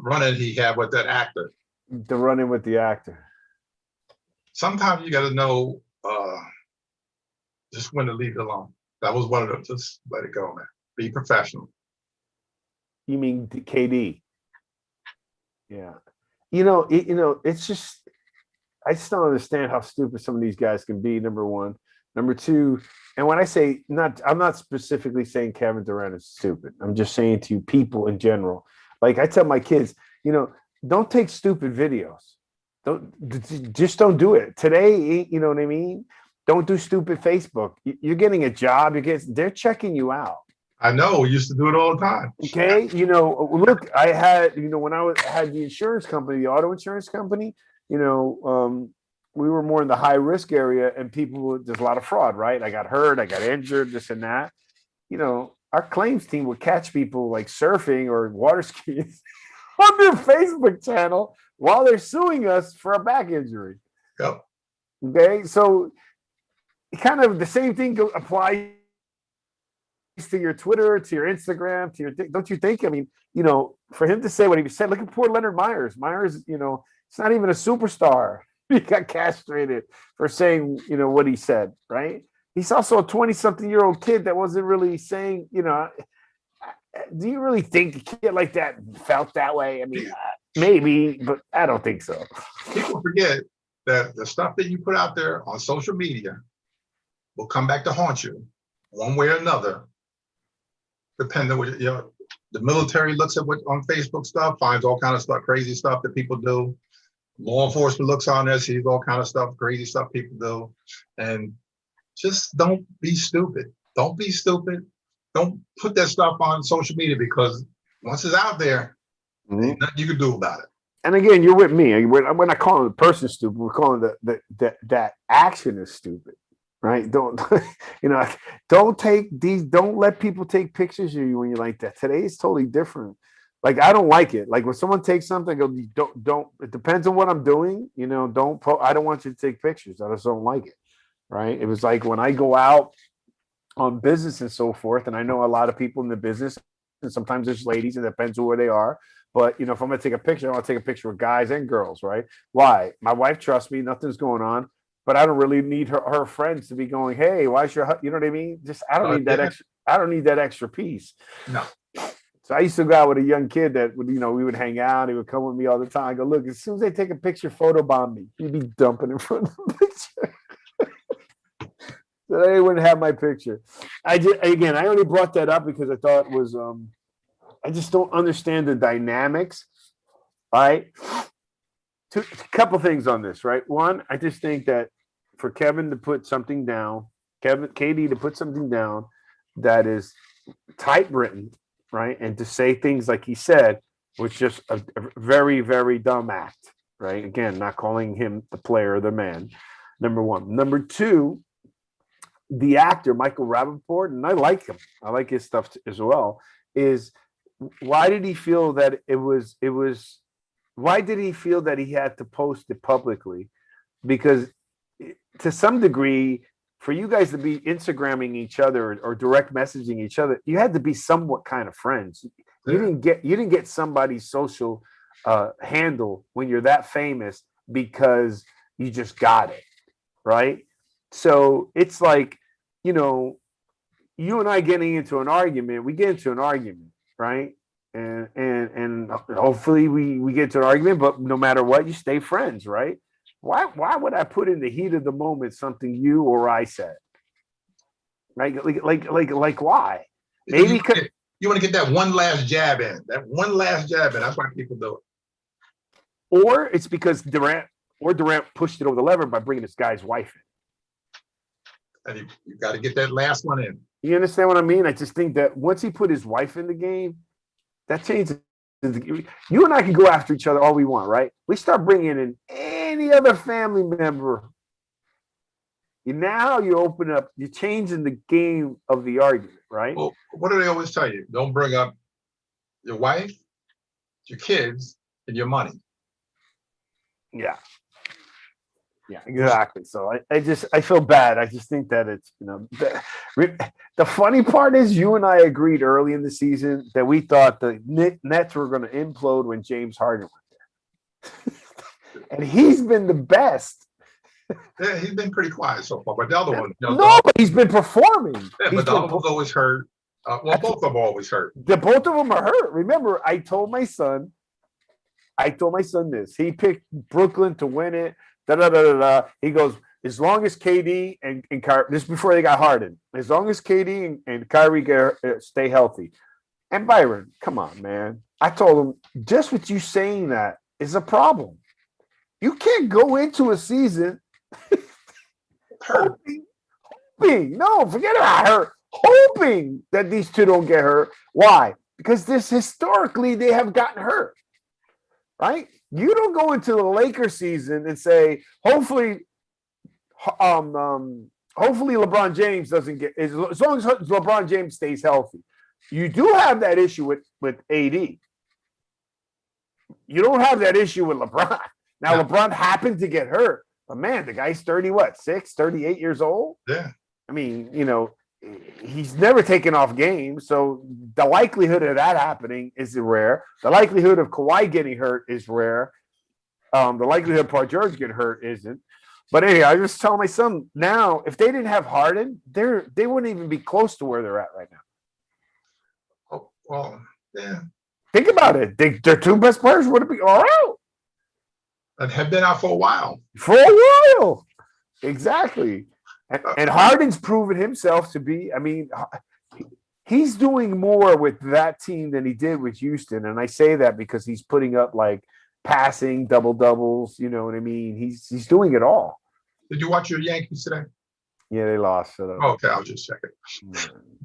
run-in he had with that actor? The run-in with the actor. Sometimes you got to know just when to leave it alone. That was one of them. Just let it go, man. Be professional. You mean KD? Yeah. It's just I just don't understand how stupid some of these guys can be. Number one, number two, and when I say I'm not specifically saying Kevin Durant is stupid. I'm just saying to you, people in general. Like I tell my kids, don't take stupid videos. Don't do it today. You know what I mean? Don't do stupid Facebook. You're getting a job. They're checking you out. I know. We used to do it all the time. Okay. Look, I had, when had the insurance company, the auto insurance company, we were more in the high risk area and there's a lot of fraud, right? I got hurt, I got injured, this and that. Our claims team would catch people like surfing or water skiing on their Facebook channel while they're suing us for a back injury. Yep. Okay. So kind of the same thing applies to your Twitter, to your Instagram, to your, don't you think? I mean, for him to say what he said, look at poor Leonard Myers. Myers, it's not even a superstar. He got castrated for saying, what he said, right? He's also a 20-something-year-old kid that wasn't really saying, do you really think a kid like that felt that way? I mean, maybe, but I don't think so. People forget that the stuff that you put out there on social media will come back to haunt you one way or another. Depending on what, the military looks at what on Facebook stuff, finds all kind of stuff, crazy stuff that people do. Law enforcement looks on there, sees all kind of stuff, crazy stuff people do. And just don't be stupid. Don't be stupid. Don't put that stuff on social media because once it's out there, ain't nothing you can do about it. And again, you're with me. We're not calling the person stupid. We're calling that action is stupid. Right? Don't let people take pictures of you when you're like that. Today is totally different. Like I don't like it. Like when someone takes something, I go, don't. It depends on what I'm doing. Don't. I don't want you to take pictures. I just don't like it. Right? It was like when I go out on business and so forth, and I know a lot of people in the business, and sometimes there's ladies. It depends on where they are. But if I'm gonna take a picture, I want to take a picture with guys and girls. Right? Why? My wife trusts me. Nothing's going on. But I don't really need her friends to be going, hey, why's your, you know what I mean? Just, I don't need that extra. I don't need that extra piece. No. So I used to go out with a young kid that would, we would hang out. He would come with me all the time. I go, look, as soon as they take a picture, photobomb me. He'd be dumping in front of the picture. So they wouldn't have my picture. I only brought that up because I thought it was, I just don't understand the dynamics. All right. A couple things on this, right? One, I just think that for Kevin to put something down, KD to put something down that is typewritten, right? And to say things like he said was just a very, very dumb act, right? Again, not calling him the player or the man, number one. Number two, the actor, Michael Rappaport, and I like him. I like his stuff as well, is why did he feel that why did he feel that he had to post it publicly? Because to some degree, for you guys to be Instagramming each other or direct messaging each other, you had to be somewhat kind of friends. Yeah. You didn't get somebody's social handle when you're that famous because you just got it, right? So it's like, you and I getting into an argument, we get into an argument, right? And hopefully we get to an argument, but no matter what, you stay friends, right? Why would I put in the heat of the moment something you or I said? Right? Like why? Maybe You want to get that one last jab in. That one last jab in. That's why people do it. Or it's because Durant pushed it over the lever by bringing this guy's wife in. And you got to get that last one in. You understand what I mean? I just think that once he put his wife in the game, that changes. You and I can go after each other all we want, right? We start bringing in any other family member. Now you open up, you're changing the game of the argument, right? Well, what do they always tell you? Don't bring up your wife, your kids, and your money. Yeah. Yeah, exactly. So I feel bad. I just think that it's, the funny part is you and I agreed early in the season that we thought the Nets were going to implode when James Harden went there. And he's been the best. Yeah, he's been pretty quiet so far. But the other one, but he's been performing. Yeah, but the other one's always hurt. Both of them are always hurt. Both of them are hurt. Remember, I told my son this. He picked Brooklyn to win it. He goes, as long as KD and Kyrie, this is before they got Harden, as long as KD and Kyrie stay healthy. And Byron, come on, man. I told him, just with you saying that is a problem. You can't go into a season hoping. No, forget about hurt. Hoping that these two don't get hurt. Why? Because historically they have gotten hurt. Right? You don't go into the Lakers season and say, hopefully LeBron James doesn't get, as long as LeBron James stays healthy. You do have that issue with AD. You don't have that issue with LeBron. Now, LeBron happened to get hurt, but man, the guy's 38 years old? Yeah. I mean, he's never taken off games, so the likelihood of that happening is rare. The likelihood of Kawhi getting hurt is rare. The likelihood of Paul George getting hurt isn't. But anyway, I just tell my son now, if they didn't have Harden, they wouldn't even be close to where they're at right now. Oh, well, yeah. Think about it. Their two best players would have been all out. And have been out for a while. Exactly. And Harden's proven himself to be, he's doing more with that team than he did with Houston. And I say that because he's putting up like passing, double-doubles, you know what I mean? He's doing it all. Did you watch your Yankees today? Yeah, they lost. So okay, I was just checking.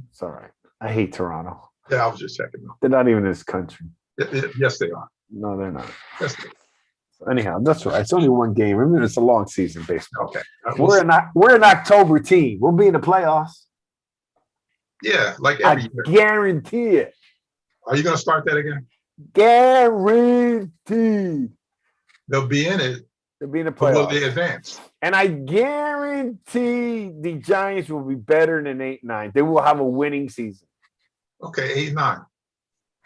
It's all right. I hate Toronto. Yeah, I was just checking. They're not even in this country. Yes, they are. No, they're not. Yes, they are. Anyhow, that's right. It's only one game. I mean, it's a long season baseball. Okay. We're an October team. We'll be in the playoffs. Yeah, like every year. Guarantee it. Are you going to start that again? Guaranteed. They'll be in it. They'll be in the playoffs. Will they advance? And I guarantee the Giants will be better than 8-9. They will have a winning season. Okay, 8-9.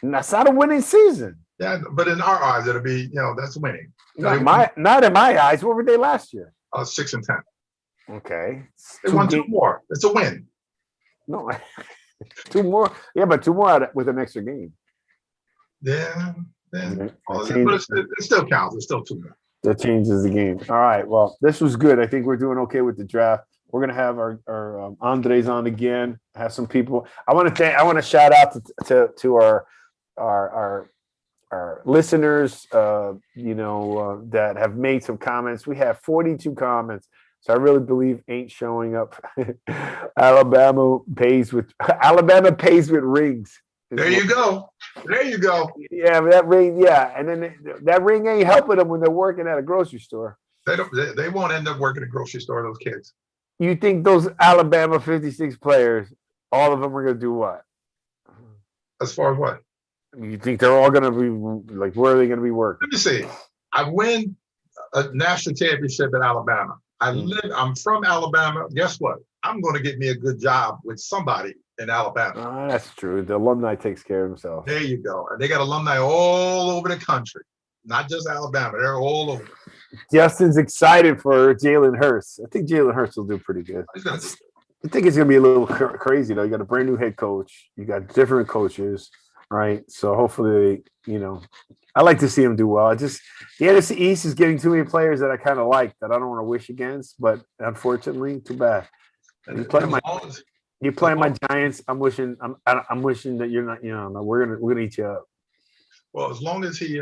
And that's not a winning season. Yeah, but in our eyes, it'll be, that's winning. Not in my eyes. What were they last year? 6-10. Okay. They won 2 more. It's a win. No, 2 more. Yeah, but 2 more with an extra game. Yeah. Okay. But it still counts. It's still 2 more. That changes the game. All right. Well, this was good. I think we're doing okay with the draft. We're gonna have our Andres on again. Have some people. I want to shout out to our listeners. That have made some comments. We have 42 comments. So I really believe ain't showing up. Alabama pays with rings. There you go. Yeah, but that ring, and then that ring ain't helping them when they're working at a grocery store. They won't end up working at a grocery store, those kids. You think those Alabama 56 players, all of them are going to do what? As far as what? You think they're all going to be, like, where are they going to be working? Let me see. I win a national championship at Alabama. I'm from Alabama. Guess what? I'm going to get me a good job with somebody in Alabama. That's true. The alumni takes care of himself. There you go. And they got alumni all over the country, not just Alabama. They're all over. Justin's excited for Jalen Hurts. I think Jalen Hurts will do pretty good. I think it's going to be a little crazy, though. You got a brand new head coach. You got different coaches, right? So hopefully, I like to see him do well. The NFC East is getting too many players that I kind of like that I don't want to wish against, but unfortunately, too bad. You playing my Giants? I'm wishing that you're not. You know, no, we're gonna eat you up. Well, as long as he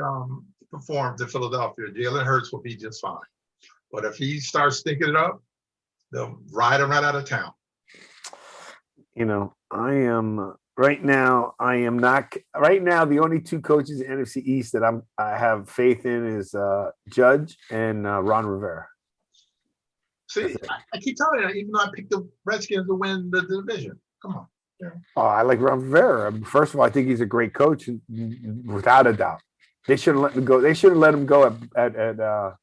performs in Philadelphia, Jalen Hurts will be just fine. But if he starts stinking it up, they'll ride him right out of town. You know, I am right now. I am not right now. The only two coaches in NFC East that I have faith in is Judge and Ron Rivera. See, I keep telling you, even though I picked the Redskins to win the division. Come on. Yeah. Oh, I like Ron Rivera. First of all, I think he's a great coach, without a doubt. They shouldn't let him go. They shouldn't let him go at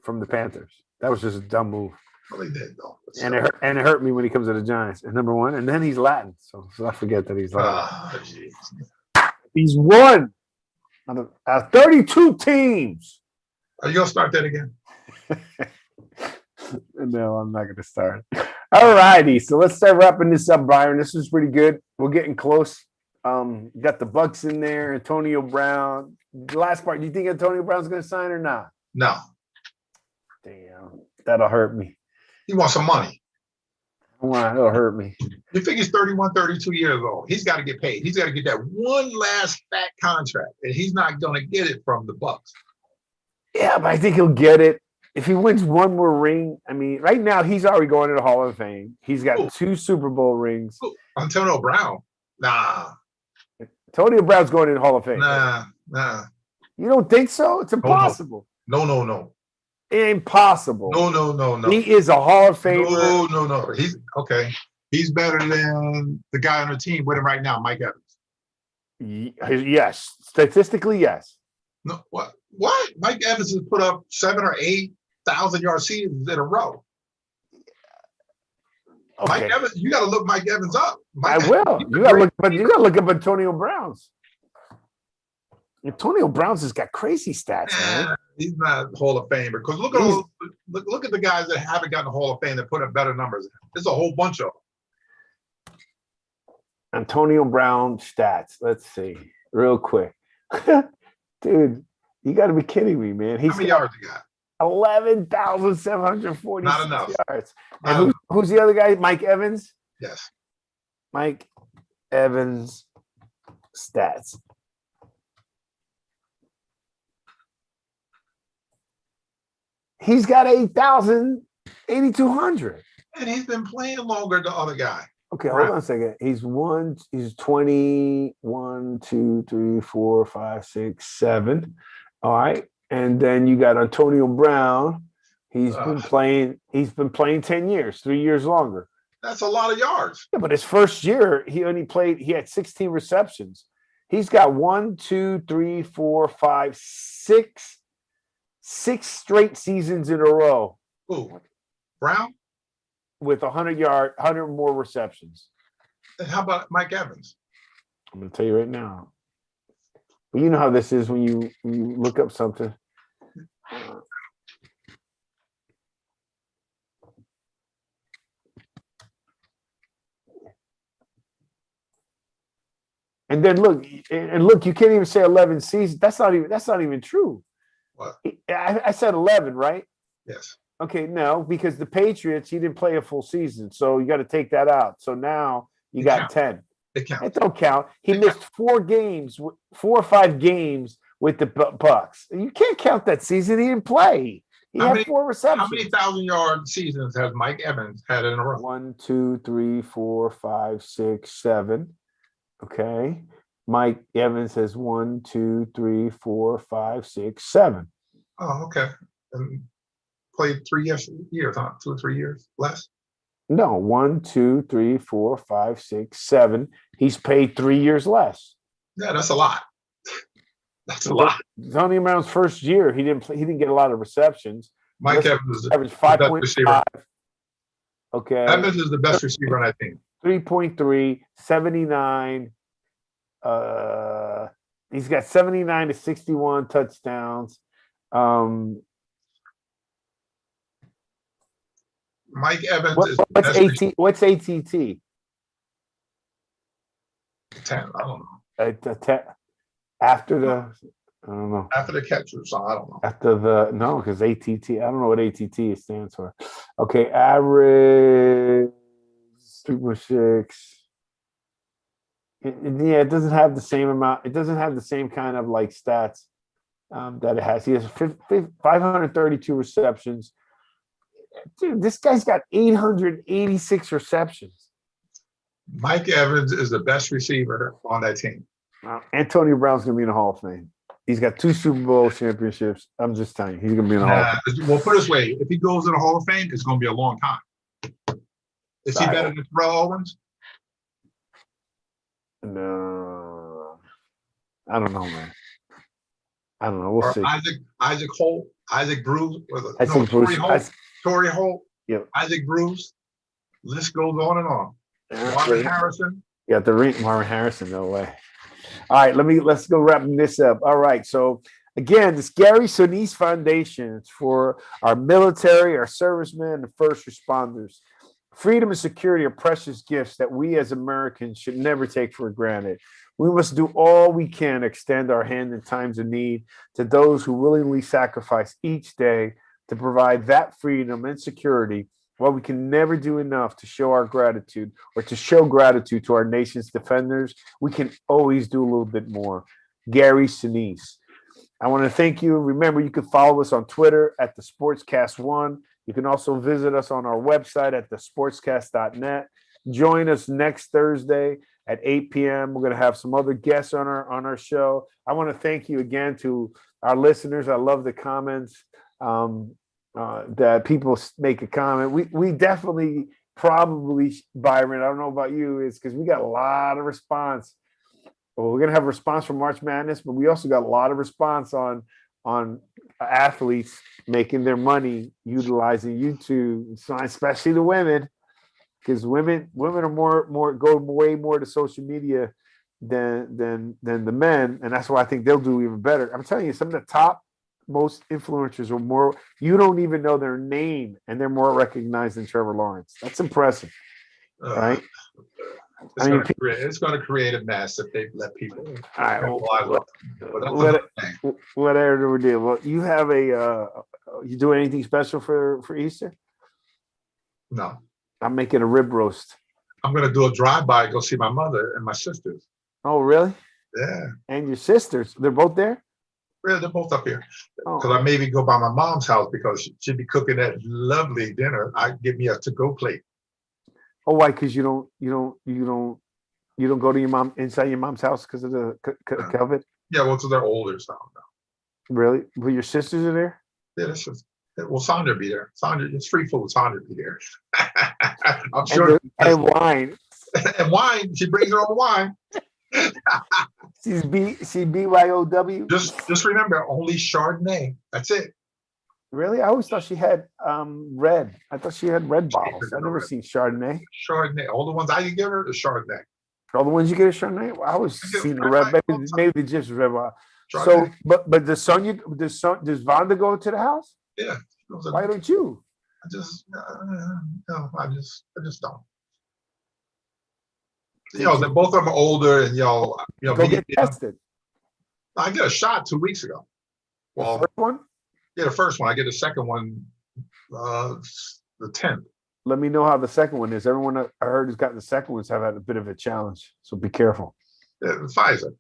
from the Panthers. That was just a dumb move. Well, they did though. And it hurt me when he comes to the Giants. And number one, and then he's Latin, so I forget that he's Latin. He's one out of 32 teams. Are you gonna start that again? No, I'm not gonna start. All righty, so let's start wrapping this up, Byron. This is pretty good. We're getting close. Got the Bucks in there, Antonio Brown. The last part, do you think Antonio Brown's gonna sign or not? No. Damn, that'll hurt me. He wants some money. It'll hurt me. You think he's 31, 32 years old. He's got to get paid. He's got to get that one last fat contract, and he's not going to get it from the Bucks. Yeah, but I think he'll get it. If he wins one more ring, I mean, right now he's already going to the Hall of Fame. He's got 2 Super Bowl rings. Antonio Brown. Nah. Antonio Brown's going to the Hall of Fame. Nah. You don't think so? It's impossible. No. Impossible. No. He is a Hall of Famer. No. He's okay. He's better than the guy on the team with him right now, Mike Evans. Yes. Statistically, yes. No, what? Mike Evans has put up 7,000 or 8,000 yard seasons in a row. Okay. Mike Evans, you got to look Mike Evans up. I will. You got to look up Antonio Brown's. Antonio Brown's has got crazy stats, man. He's not Hall of Fame because look at the guys that haven't gotten the Hall of Fame that put up better numbers. There's a whole bunch of them. Antonio Brown stats. Let's see, real quick, dude. You got to be kidding me, man. How many yards he got? 11,740 Not enough. yards. And who's the other guy? Mike Evans. Yes. Mike Evans stats. He's got 8,200. And he's been playing longer than the other guy. Okay, hold on a second. He's 20, 1, 2, 3, 4, 5, 6, 7. All right. And then you got Antonio Brown. He's been playing 10 years, 3 years longer. That's a lot of yards. Yeah, but his first year, he had 16 receptions. He's got 1, 2, 3, 4, 5, 6 straight seasons in a row. Ooh, Brown? With 100 more receptions. And how about Mike Evans? I'm going to tell you right now. But you know how this is when you look up something. And then look, you can't even say 11 seasons. That's not even true. What? I said 11, right? Yes. Okay, no, because the Patriots, he didn't play a full season, so you got to take that out. So now you got 10. It don't count. He missed 4 or 5 games with the Bucks. You can't count that season. He didn't play. He had 4 receptions. How many 1,000-yard seasons has Mike Evans had in a row? 1, 2, 3, 4, 5, 6, 7. Okay. Mike Evans has 1, 2, 3, 4, 5, 6, 7. Oh, okay. And played 3 years, huh? 2 or 3 years less? No, 1, 2, 3, 4, 5, 6, 7. He's paid 3 years less. Yeah, that's a lot. That's a lot. Tony Brown's first year, he didn't get a lot of receptions. Mike Evans is averaged 5.5. Okay. Evans is the best receiver on that team. 3.3, 79. He's got 79 to 61 touchdowns. Mike Evans what's ATT? 10. I don't know. After the, I don't know. After the catch or something, I don't know. After the, no, because ATT, I don't know what ATT stands for. Okay, average Super Six. Yeah, it doesn't have the same amount. It doesn't have the same kind of like stats that it has. He has 532 receptions. Dude, this guy's got 886 receptions. Mike Evans is the best receiver on that team. Antonio Brown's going to be in the Hall of Fame. He's got 2 Super Bowl championships. I'm just telling you, he's going to be in the Hall of Fame. Well, put it this way. If he goes in the Hall of Fame, it's going to be a long time. Is he better than Terrell Owens? No. I don't know, man. I don't know. We'll see. Isaac Holt, Isaac Bruce, Torrey Holt, yep. Isaac Bruce. List goes on and on. Marvin Harrison. Yeah, Marvin Harrison, no way. All right, let's go wrapping this up. All right, so again, this Gary Sinise Foundation. It's for our military, our servicemen, and first responders. Freedom and security are precious gifts that we as Americans should never take for granted. We must do all we can to extend our hand in times of need to those who willingly sacrifice each day to provide that freedom and security. While we can never do enough to show our gratitude or to show gratitude to our nation's defenders, we can always do a little bit more. Gary Sinise. I want to thank you. Remember, you can follow us on Twitter at the Sportscast1. You can also visit us on our website at thesportscast.net. Join us next Thursday at 8 p.m. We're going to have some other guests on our show. I want to thank you again to our listeners. I love the comments that people make a comment. We definitely probably, Byron, I don't know about you, is because we got a lot of response. Well, we're going to have a response from March Madness, but we also got a lot of response on athletes making their money utilizing YouTube, especially the women, because women are more go way more to social media than the men, and that's why I think they'll do even better. I'm telling you, some of the top most influencers are more, you don't even know their name, and they're more recognized than Trevor Lawrence. That's impressive, right? It's going to create a mess if they let people. Whatever we do. Well, you have you do anything special for Easter? No. I'm making a rib roast. I'm going to do a drive-by, go see my mother and my sisters. Oh, really? Yeah. And your sisters, they're both there? Yeah, they're both up here. Because I maybe go by my mom's house because she'd be cooking that lovely dinner. I'd give me a to-go plate. Oh, why? Because you don't go to your mom inside your mom's house because of the COVID? Yeah, well, so they're older now. Really? But your sisters are there? Yeah, that's just. Will Sandra be there? Sandra, it's free food. Sandra be there. I'm sure. And wine. And wine. She brings her own wine. She's BYOW. Just remember, only Chardonnay. That's it. Really? I always thought she had red. I thought she had red bottles. I've never seen Chardonnay. Chardonnay. All the ones I can give her is Chardonnay. All the ones you get is Chardonnay? Well, I always seen the red. Maybe just red bottle. So, but does Vonda go to the house? Yeah. Why don't you? I just don't. Both of them are older, and go get tested. I get a shot 2 weeks ago. Well, the first one? Yeah, the first one. I get the second one, the 10th. Let me know how the second one is. Everyone I heard who's gotten the second ones have had a bit of a challenge, so be careful. Yeah, the Pfizer.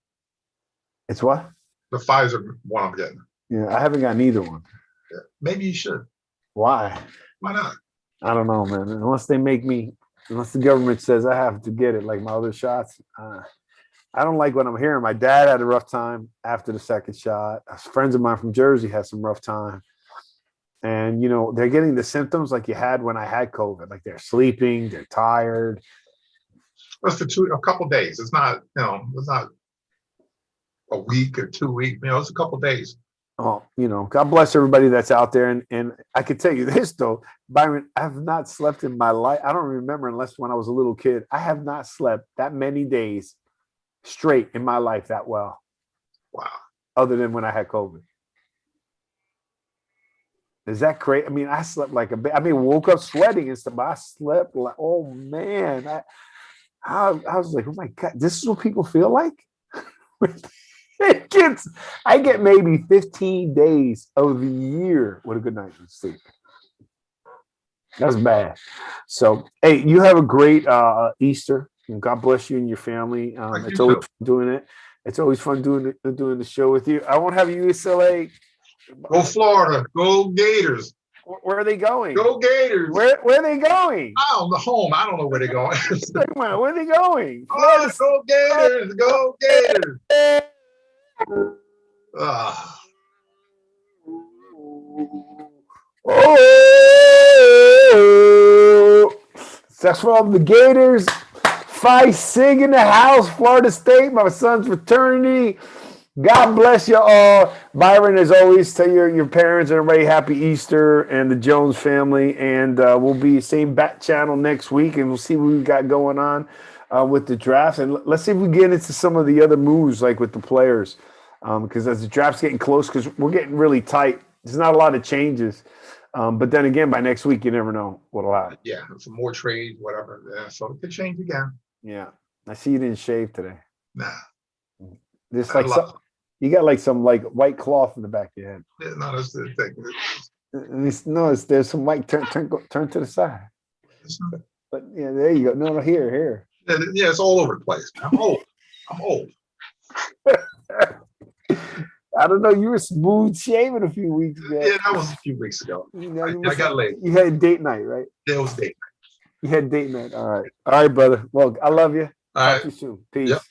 It's what? The Pfizer one I'm getting. Yeah, I haven't gotten either one. Yeah, maybe you should. Why? Why not? I don't know, man. Unless the government says I have to get it, like my other shots. I don't like what I'm hearing. My dad had a rough time after the second shot. Friends of mine from Jersey had some rough time. And, they're getting the symptoms like you had when I had COVID. Like they're sleeping, they're tired. That's for a couple of days. It's not, it's not a week or 2 weeks. It's a couple of days. Oh, God bless everybody that's out there. And I can tell you this, though, Byron, I have not slept in my life. I don't remember unless when I was a little kid. I have not slept that many days straight in my life that well. Wow. Other than when I had COVID. Is that crazy? I mean, I slept like woke up sweating and stuff, but I slept like, oh man. I was like, oh my God, this is what people feel like? I get maybe 15 days of the year with a good night's sleep. That's bad. So, hey, you have a great Easter. And God bless you and your family. Like you It's always too. fun doing it. It's always fun doing the show with you. I won't have you UCLA. Go Florida. Go Gators. Where are they going? Go Gators. Where are they going? I don't know. Home. I don't know where they're going. Where are they going? Oh, go Gators. Go Gators. Ah. Oh, that's from the Gators. Fight Sig in the house, Florida State, my son's fraternity. God bless you all. Byron, as always, tell your parents and everybody happy Easter and the Jones family. And we'll be same bat channel next week, and we'll see what we've got going on with the draft. And let's see if we get into some of the other moves, like with the players, because as the draft's getting close, because we're getting really tight. There's not a lot of changes. But then again, by next week, you never know what'll happen. Yeah, some more trades, whatever. Yeah, so it could change again. Yeah. I see you didn't shave today. Nah. There's like you got like some like white cloth in the back of your head. Yeah, no, that's the thing. There's some white turn to the side. But yeah, there you go. No, here. Yeah, it's all over the place. I'm old. I don't know. You were smooth shaving a few weeks ago. Yeah, that was a few weeks ago. I got late. You had date night, right? Yeah, it was date night. You had date night. All right, brother. Well, I love you. All Talk right. to you soon. Peace. Yep.